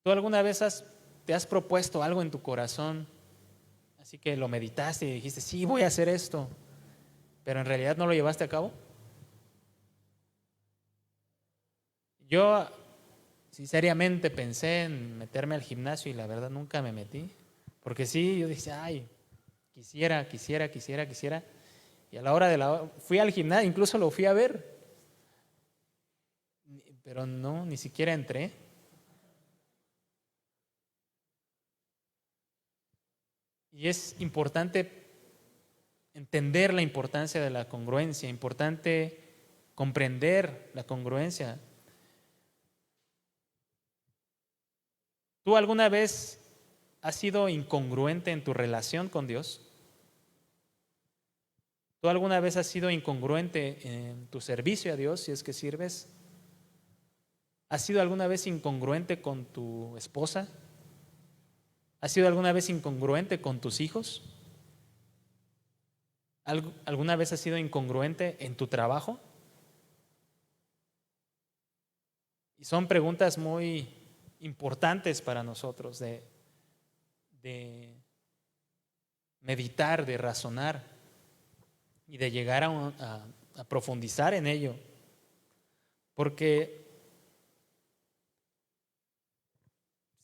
¿Tú alguna vez te has propuesto algo en tu corazón? Así que lo meditaste y dijiste, sí, voy a hacer esto, pero en realidad no lo llevaste a cabo. Yo sinceramente pensé en meterme al gimnasio y la verdad nunca me metí. Porque sí, yo dije, ay, quisiera. Y a la hora fui al gimnasio, incluso lo fui a ver, pero no, ni siquiera entré. Y es importante entender la importancia de la congruencia, importante comprender la congruencia. ¿Tú alguna vez has sido incongruente en tu relación con Dios? ¿Tú alguna vez has sido incongruente en tu servicio a Dios, si es que sirves? ¿Has sido alguna vez incongruente con tu esposa? ¿Has sido alguna vez incongruente con tus hijos? ¿Alguna vez has sido incongruente en tu trabajo? Y son preguntas muy importantes para nosotros de meditar, de razonar y de llegar a profundizar en ello. Porque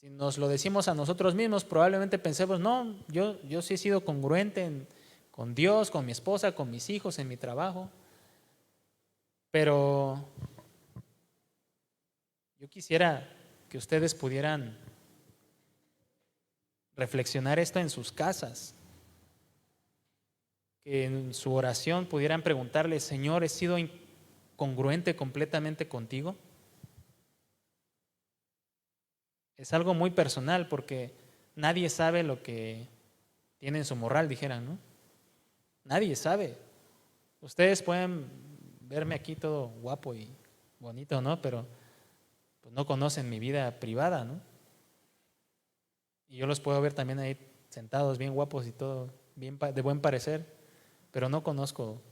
si nos lo decimos a nosotros mismos, probablemente pensemos, no, yo sí he sido congruente con Dios, con mi esposa, con mis hijos, en mi trabajo. Pero yo quisiera que ustedes pudieran reflexionar esto en sus casas, que en su oración pudieran preguntarle, Señor, ¿he sido incongruente completamente contigo? Es algo muy personal porque nadie sabe lo que tiene en su morral, dijeran, ¿no? Nadie sabe. Ustedes pueden verme aquí todo guapo y bonito, ¿no? Pero pues no conocen mi vida privada, ¿no? Y yo los puedo ver también ahí sentados bien guapos y todo, bien de buen parecer, pero no conozco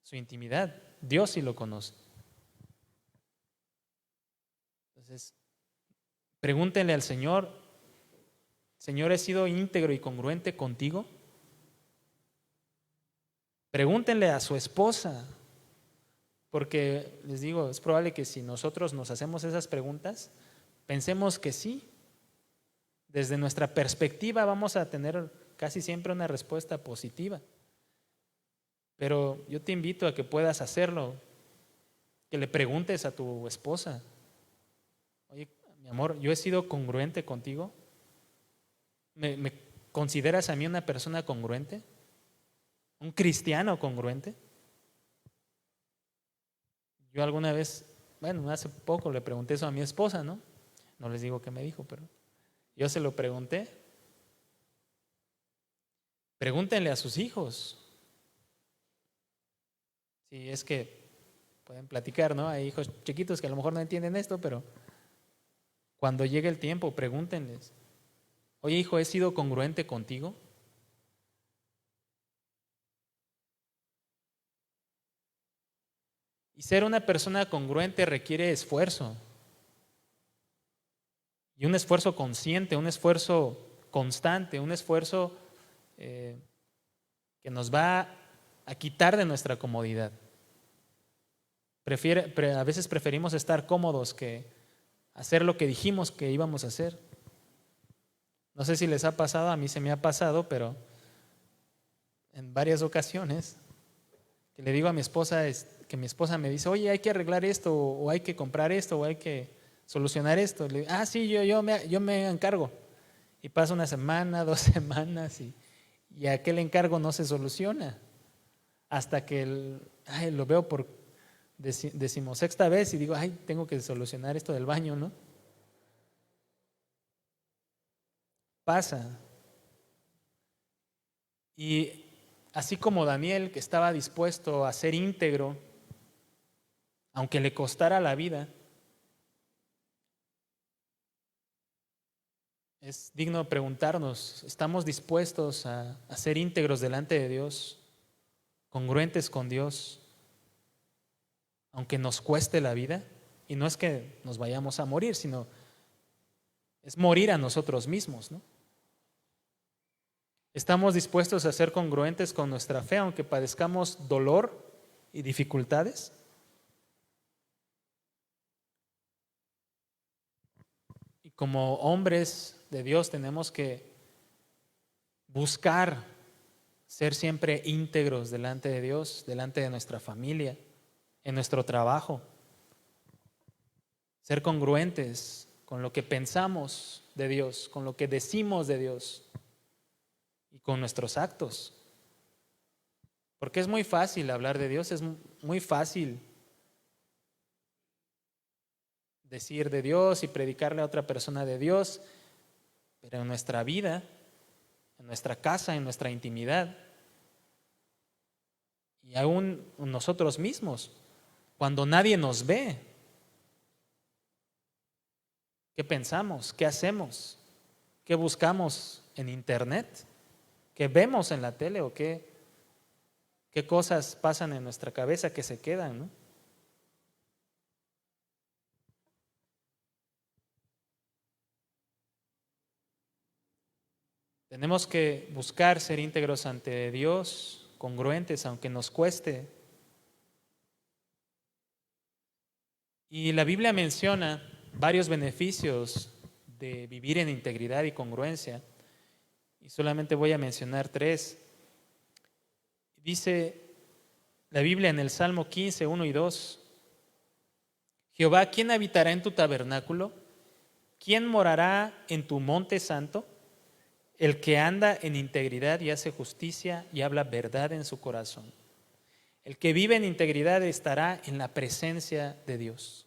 su intimidad. Dios sí lo conoce. Entonces, pregúntenle al Señor, Señor, ¿he sido íntegro y congruente contigo? Pregúntenle a su esposa, porque les digo, es probable que si nosotros nos hacemos esas preguntas, pensemos que sí. Desde nuestra perspectiva vamos a tener casi siempre una respuesta positiva. Pero yo te invito a que puedas hacerlo, que le preguntes a tu esposa, oye, mi amor, ¿yo he sido congruente contigo? ¿Me consideras a mí una persona congruente? ¿Un cristiano congruente? Yo alguna vez, bueno, hace poco le pregunté eso a mi esposa, ¿no? No les digo qué me dijo, pero yo se lo pregunté. Pregúntenle a sus hijos. Si es que pueden platicar, ¿no? Hay hijos chiquitos que a lo mejor no entienden esto, pero cuando llegue el tiempo, pregúntenles, oye hijo, ¿he sido congruente contigo? Y ser una persona congruente requiere esfuerzo. Y un esfuerzo consciente, un esfuerzo constante, un esfuerzo que nos va a quitar de nuestra comodidad. A veces preferimos estar cómodos que hacer lo que dijimos que íbamos a hacer. No sé si les ha pasado, a mí se me ha pasado, pero en varias ocasiones que le digo a mi esposa, que mi esposa me dice, oye, hay que arreglar esto, o hay que comprar esto, o hay que solucionar esto. Le digo, sí, yo me encargo. Y pasa una semana, 2 semanas y aquel encargo no se soluciona. Hasta que lo veo por 16ª vez y digo, tengo que solucionar esto del baño, ¿no? Pasa. Y así como Daniel, que estaba dispuesto a ser íntegro, aunque le costara la vida, es digno preguntarnos, ¿estamos dispuestos a ser íntegros delante de Dios, congruentes con Dios, aunque nos cueste la vida? Y no es que nos vayamos a morir, sino es morir a nosotros mismos, ¿no? ¿Estamos dispuestos a ser congruentes con nuestra fe, aunque padezcamos dolor y dificultades? Y como hombres de Dios tenemos que buscar ser siempre íntegros delante de Dios, delante de nuestra familia, en nuestro trabajo. Ser congruentes con lo que pensamos de Dios, con lo que decimos de Dios y con nuestros actos. Porque es muy fácil hablar de Dios, es muy fácil decir de Dios y predicarle a otra persona de Dios, pero en nuestra vida, en nuestra casa, en nuestra intimidad y aún nosotros mismos, cuando nadie nos ve, ¿qué pensamos? ¿Qué hacemos? ¿Qué buscamos en internet? ¿Qué vemos en la tele o qué cosas pasan en nuestra cabeza que se quedan, ¿no? Tenemos que buscar ser íntegros ante Dios, congruentes, aunque nos cueste. Y la Biblia menciona varios beneficios de vivir en integridad y congruencia, y solamente voy a mencionar 3. Dice la Biblia en el Salmo 15, 1 y 2, Jehová, ¿quién habitará en tu tabernáculo? ¿Quién morará en tu monte santo? El que anda en integridad y hace justicia y habla verdad en su corazón. El que vive en integridad estará en la presencia de Dios.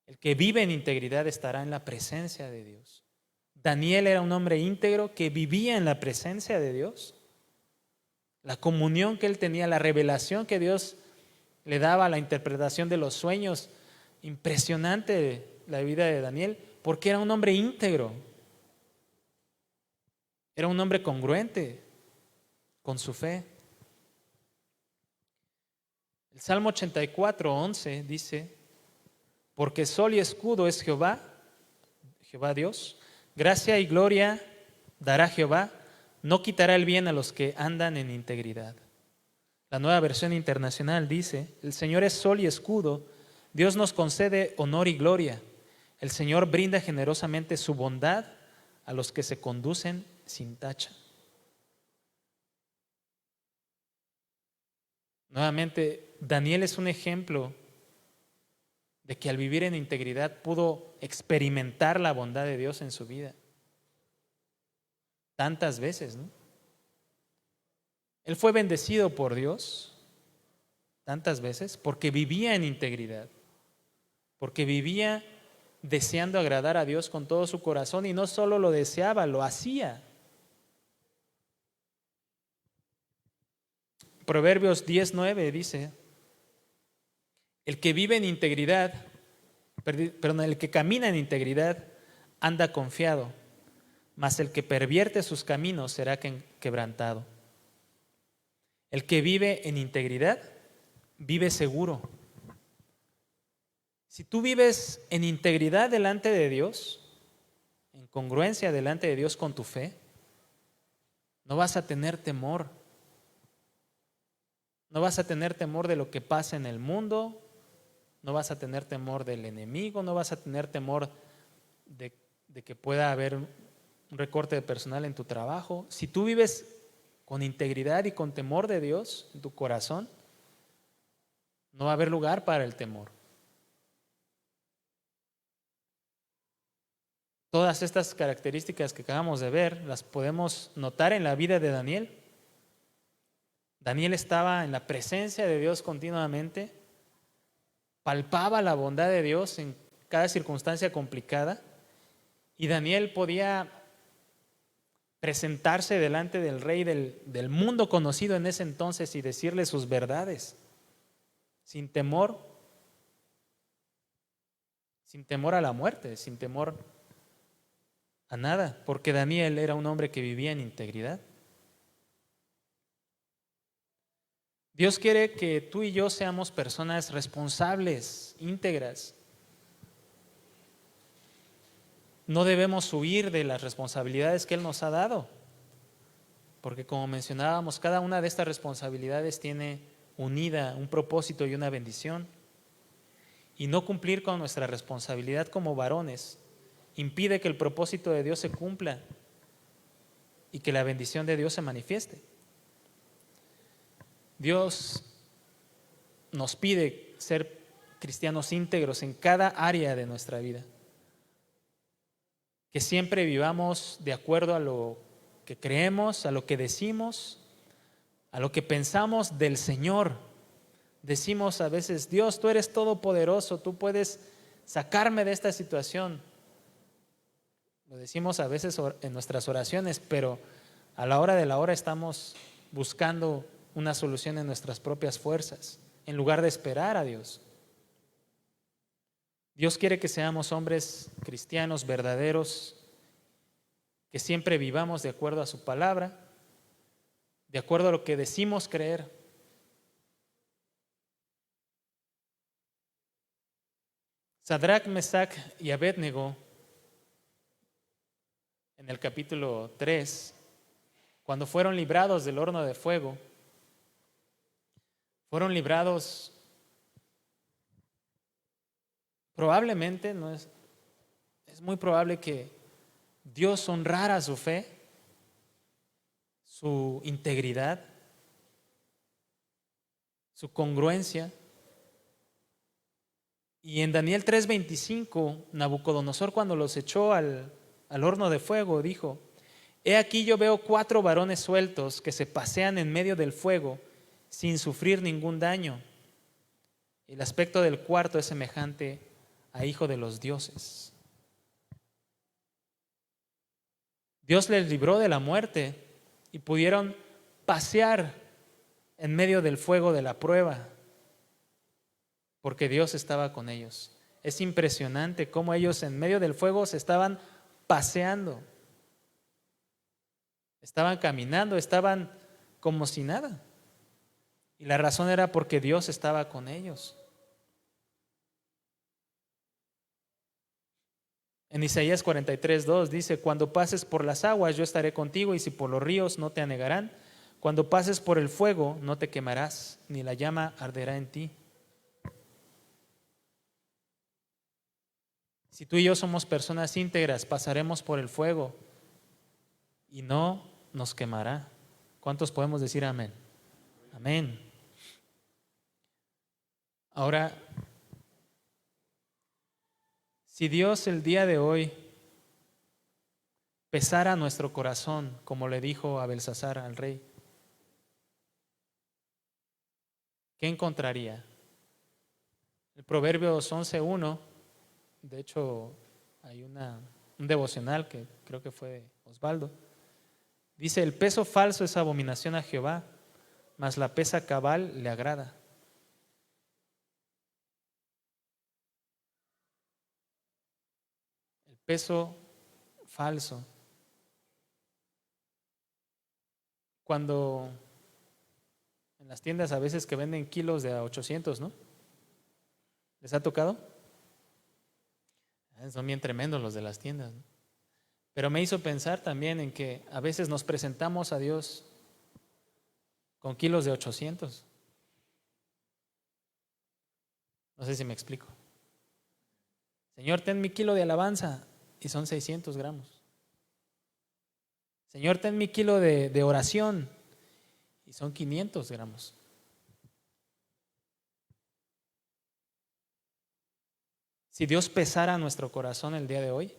El que vive en integridad estará en la presencia de Dios. Daniel era un hombre íntegro que vivía en la presencia de Dios. La comunión que él tenía, la revelación que Dios le daba, la interpretación de los sueños, impresionante la vida de Daniel, porque era un hombre íntegro. Era un hombre congruente con su fe. El Salmo 84, 11 dice, porque sol y escudo es Jehová, Jehová Dios, gracia y gloria dará Jehová, no quitará el bien a los que andan en integridad. La Nueva Versión Internacional dice, el Señor es sol y escudo, Dios nos concede honor y gloria, el Señor brinda generosamente su bondad a los que se conducen sin tacha. Nuevamente, Daniel es un ejemplo de que al vivir en integridad pudo experimentar la bondad de Dios en su vida. Tantas veces, ¿no? Él fue bendecido por Dios tantas veces porque vivía en integridad, porque vivía deseando agradar a Dios con todo su corazón y no solo lo deseaba, lo hacía. Proverbios 10:9 dice, el que vive en integridad, el que camina en integridad anda confiado, mas el que pervierte sus caminos será quebrantado. El que vive en integridad vive seguro. Si tú vives en integridad delante de Dios, en congruencia delante de Dios con tu fe, no vas a tener temor. No vas a tener temor de lo que pasa en el mundo, no vas a tener temor del enemigo, no vas a tener temor de que pueda haber un recorte de personal en tu trabajo. Si tú vives con integridad y con temor de Dios en tu corazón, no va a haber lugar para el temor. Todas estas características que acabamos de ver las podemos notar en la vida de Daniel. Daniel estaba en la presencia de Dios continuamente, palpaba la bondad de Dios en cada circunstancia complicada, y Daniel podía presentarse delante del rey del mundo conocido en ese entonces y decirle sus verdades, sin temor a la muerte, sin temor a nada, porque Daniel era un hombre que vivía en integridad. Dios quiere que tú y yo seamos personas responsables, íntegras. No debemos huir de las responsabilidades que Él nos ha dado, porque como mencionábamos, cada una de estas responsabilidades tiene unida un propósito y una bendición. Y no cumplir con nuestra responsabilidad como varones impide que el propósito de Dios se cumpla y que la bendición de Dios se manifieste. Dios nos pide ser cristianos íntegros en cada área de nuestra vida, que siempre vivamos de acuerdo a lo que creemos, a lo que decimos, a lo que pensamos del Señor. Decimos a veces: Dios, tú eres todopoderoso, tú puedes sacarme de esta situación. Lo decimos a veces en nuestras oraciones, pero a la hora de la hora estamos buscando una solución en nuestras propias fuerzas, en lugar de esperar a Dios. Dios quiere que seamos hombres cristianos verdaderos, que siempre vivamos de acuerdo a su palabra, de acuerdo a lo que decimos creer. Sadrach, Mesach y Abednego, en el capítulo 3, cuando fueron librados del horno de fuego, fueron librados probablemente, es muy probable que Dios honrara su fe, su integridad, su congruencia. Y en Daniel 3:25, Nabucodonosor, cuando los echó al horno de fuego, dijo: he aquí yo veo 4 varones sueltos que se pasean en medio del fuego sin sufrir ningún daño. El aspecto del cuarto es semejante a hijo de los dioses. Dios les libró de la muerte y pudieron pasear en medio del fuego de la prueba, porque Dios estaba con ellos. Es impresionante cómo ellos en medio del fuego se estaban paseando, estaban caminando, estaban como si nada. Y la razón era porque Dios estaba con ellos. En Isaías 43:2 dice: cuando pases por las aguas yo estaré contigo, y si por los ríos no te anegarán. Cuando pases por el fuego no te quemarás, ni la llama arderá en ti. Si tú y yo somos personas íntegras, pasaremos por el fuego y no nos quemará. ¿Cuántos podemos decir amén? Amén. Ahora, si Dios el día de hoy pesara nuestro corazón, como le dijo a Belsasar, al rey, ¿qué encontraría? El Proverbios 11:1, de hecho hay un devocional que creo que fue de Osvaldo, dice: el peso falso es abominación a Jehová, mas la pesa cabal le agrada. El peso falso. Cuando en las tiendas a veces que venden kilos de a 800, ¿no? ¿Les ha tocado? Son bien tremendos los de las tiendas, ¿no? Pero me hizo pensar también en que a veces nos presentamos a Dios con kilos de 800. No sé si me explico. Señor, ten mi kilo de alabanza y son 600 gramos. Señor, ten mi kilo de oración y son 500 gramos. Si Dios pesara nuestro corazón el día de hoy,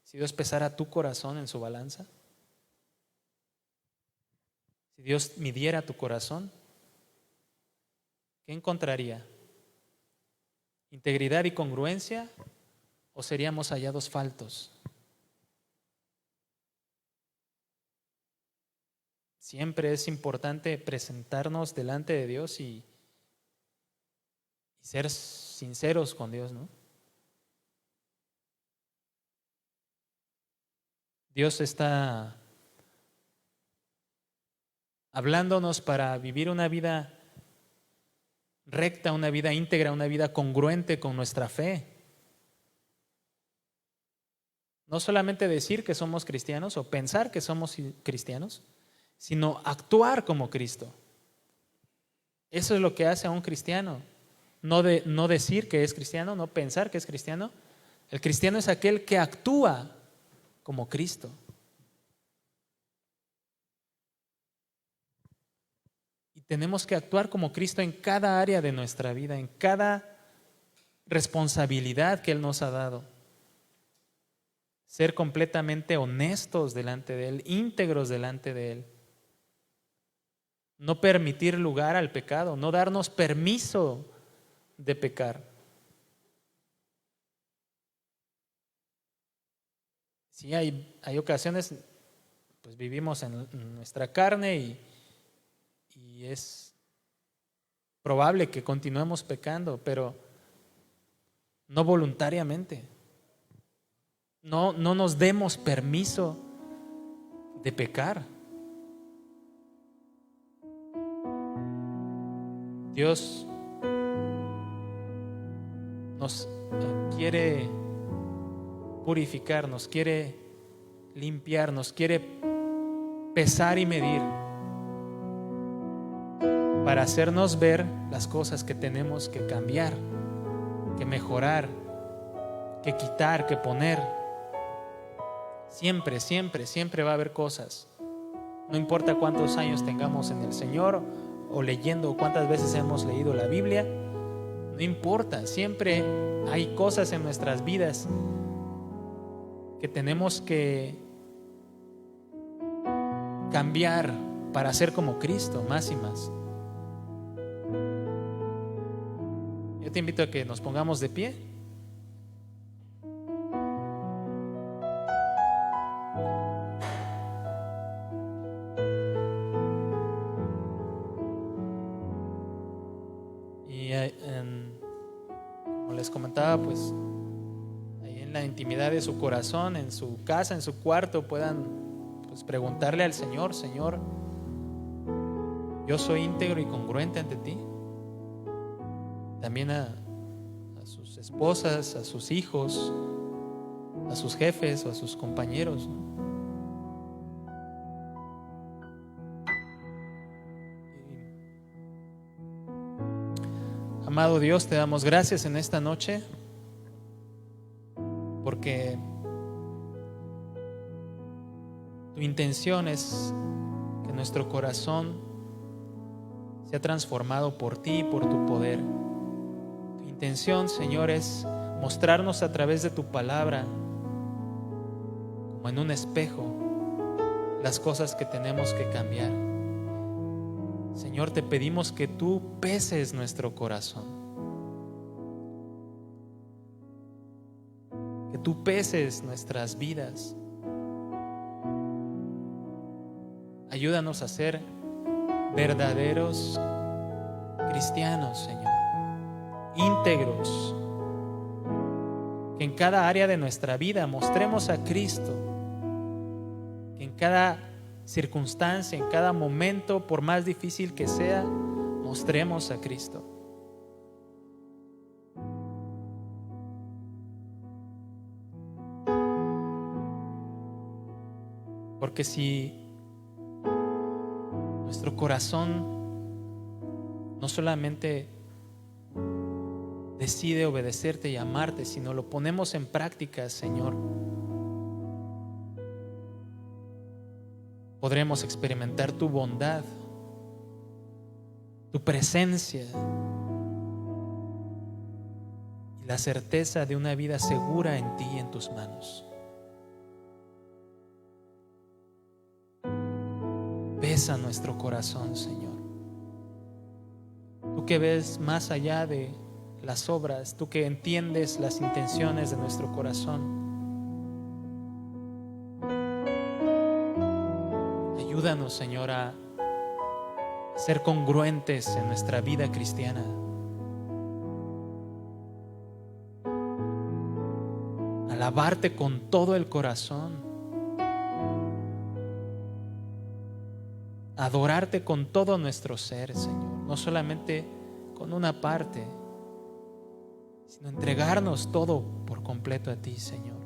si Dios pesara tu corazón en su balanza, si Dios midiera tu corazón, ¿qué encontraría? ¿Integridad y congruencia o seríamos hallados faltos? Siempre es importante presentarnos delante de Dios y ser sinceros con Dios, ¿no? Dios está hablándonos para vivir una vida recta, una vida íntegra, una vida congruente con nuestra fe. No solamente decir que somos cristianos o pensar que somos cristianos, sino actuar como Cristo. Eso es lo que hace a un cristiano. No decir que es cristiano, no pensar que es cristiano. El cristiano es aquel que actúa como Cristo. Y tenemos que actuar como Cristo en cada área de nuestra vida, en cada responsabilidad que Él nos ha dado. Ser completamente honestos delante de Él, íntegros delante de Él. No permitir lugar al pecado, no darnos permiso de pecar. Sí, hay ocasiones, pues vivimos en nuestra carne y es probable que continuemos pecando, pero no voluntariamente. No nos demos permiso de pecar. Dios nos quiere purificar, nos quiere limpiar, nos quiere pesar y medir para hacernos ver las cosas que tenemos que cambiar, que mejorar, que quitar, que poner. Siempre, siempre, siempre va a haber cosas. No importa cuántos años tengamos en el Señor o leyendo, cuántas veces hemos leído la Biblia, no importa, siempre hay cosas en nuestras vidas que tenemos que cambiar para ser como Cristo, más y más. Yo te invito a que nos pongamos de pie. Y como les comentaba, pues ahí en la intimidad de su corazón, en su casa, en su cuarto, puedan pues preguntarle al Señor: Señor, yo soy íntegro y congruente ante ti. También a sus esposas, a sus hijos, a sus jefes o a sus compañeros, ¿no? Amado Dios, te damos gracias en esta noche porque tu intención es que nuestro corazón sea transformado por ti y por tu poder. Tu intención, Señor, es mostrarnos a través de tu palabra, como en un espejo, las cosas que tenemos que cambiar. Señor, te pedimos que tú peses nuestro corazón, que tú peses nuestras vidas. Ayúdanos a ser verdaderos cristianos, Señor, íntegros, que en cada área de nuestra vida mostremos a Cristo, que en cada circunstancia, en cada momento, por más difícil que sea, mostremos a Cristo. Porque si nuestro corazón no solamente decide obedecerte y amarte, sino lo ponemos en práctica, Señor, podremos experimentar tu bondad, tu presencia y la certeza de una vida segura en ti y en tus manos. Besa nuestro corazón, Señor. Tú que ves más allá de las obras, tú que entiendes las intenciones de nuestro corazón, ayúdanos, Señor, a ser congruentes en nuestra vida cristiana, alabarte con todo el corazón, adorarte con todo nuestro ser, Señor, no solamente con una parte, sino entregarnos todo por completo a ti, Señor.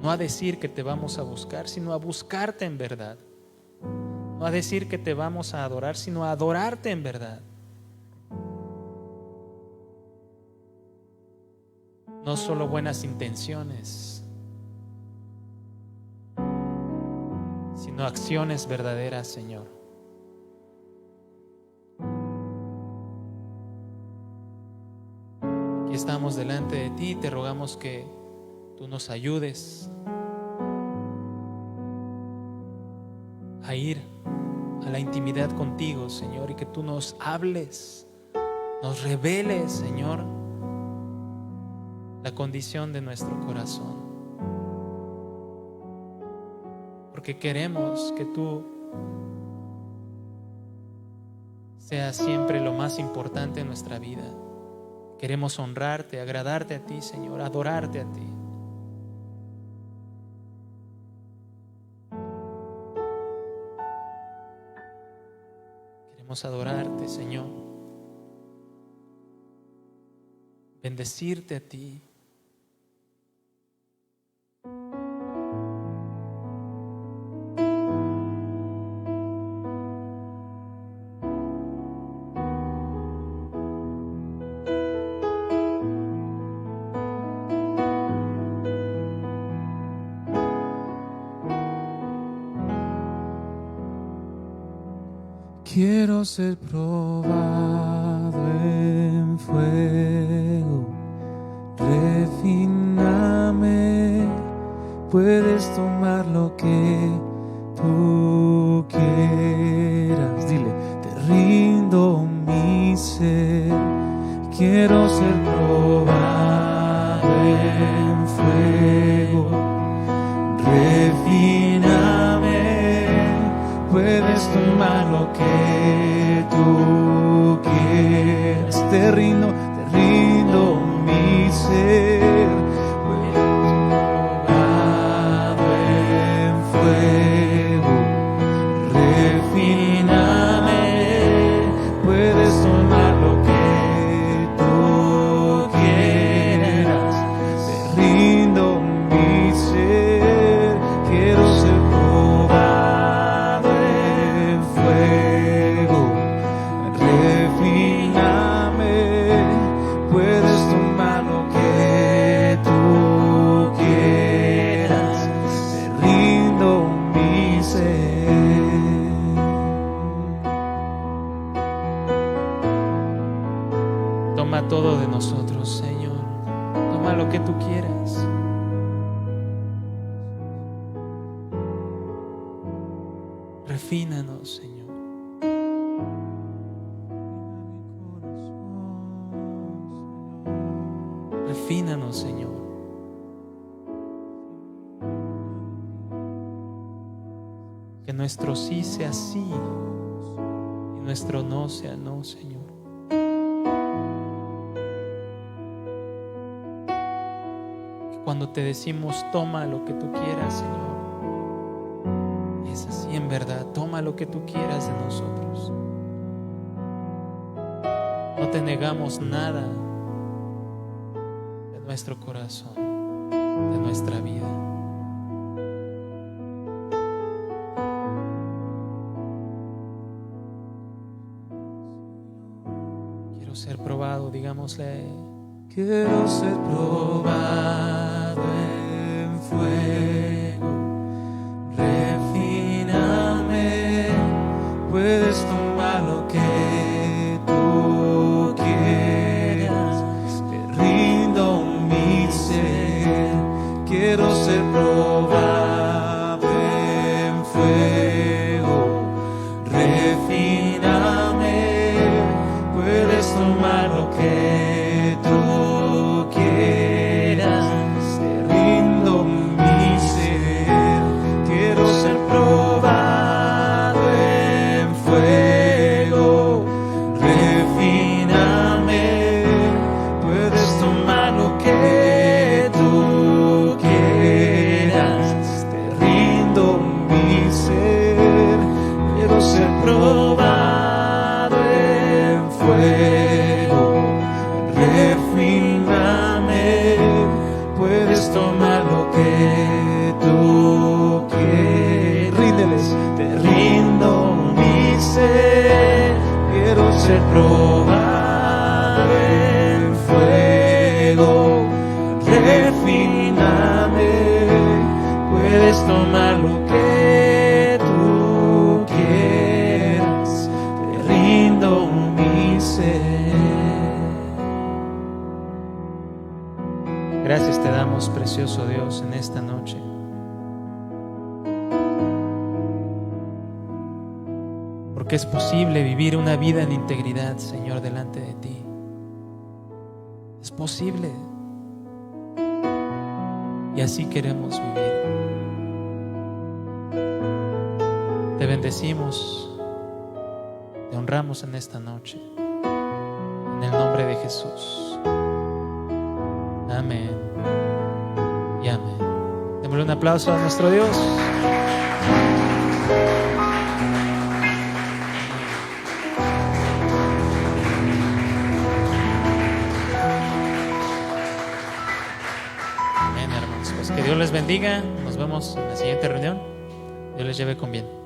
No a decir que te vamos a buscar, sino a buscarte en verdad. No a decir que te vamos a adorar, sino a adorarte en verdad. No solo buenas intenciones, sino acciones verdaderas, Señor. Aquí estamos delante de ti y te rogamos que tú nos ayudes a ir a la intimidad contigo, Señor, y que tú nos hables, nos reveles, Señor, la condición de nuestro corazón, porque queremos que tú seas siempre lo más importante en nuestra vida. Queremos honrarte, agradarte a ti, Señor, adorarte a ti. Queremos adorarte, Señor, bendecirte a ti.
Quiero ser probado en fuego, refíname, puedes tomar lo que tú quieras. Dile, te rindo mi ser, quiero ser probado en fuego, refíname, puedes tomar lo que tú quieras. Te rindo mi ser, probado en fuego, refíname, puedes tomar lo que tú quieras. Te rindo mi ser, quiero ser probado en fuego, refíname, puedes tomar lo que tú quieras. Te rindo mi ser.
Toma todo de nosotros, Señor. Toma lo que tú quieras. Refínanos, Señor. Refínanos, Señor. Que nuestro sí sea sí y nuestro no sea no, Señor. Que cuando te decimos toma lo que tú quieras, Señor, es así en verdad. Toma lo que tú quieras de nosotros. No te negamos nada de nuestro corazón, de nuestra vida. Quiero ser probado, digámosle.
Quiero ser probado en fuego, refíname, puedes tomar lo que tú quieras, te rindo mi ser, quiero ser probado en fuego, refíname, puedes tomar lo que tú quieras, te rindo mi ser, quiero ser probado en fuego, refíname, puedes tomar lo que tú quieras, te rindo mi ser, quiero ser probado en fuego, refíname, puedes tomar lo que tú quieras. Ríndeles, te rindo mi ser, quiero ser probado en fuego, refíname, puedes tomar lo que tú quieras, te rindo mi ser.
Gracias te damos, precioso Dios, en esta noche. Porque es posible vivir una vida en integridad, Señor, delante de ti. Es posible. Y así queremos vivir. Te bendecimos, te honramos en esta noche. En el nombre de Jesús. Amén y amén. Démosle un aplauso a nuestro Dios. Amén, hermanos. Pues que Dios les bendiga. Nos vemos en la siguiente reunión. Dios les lleve con bien.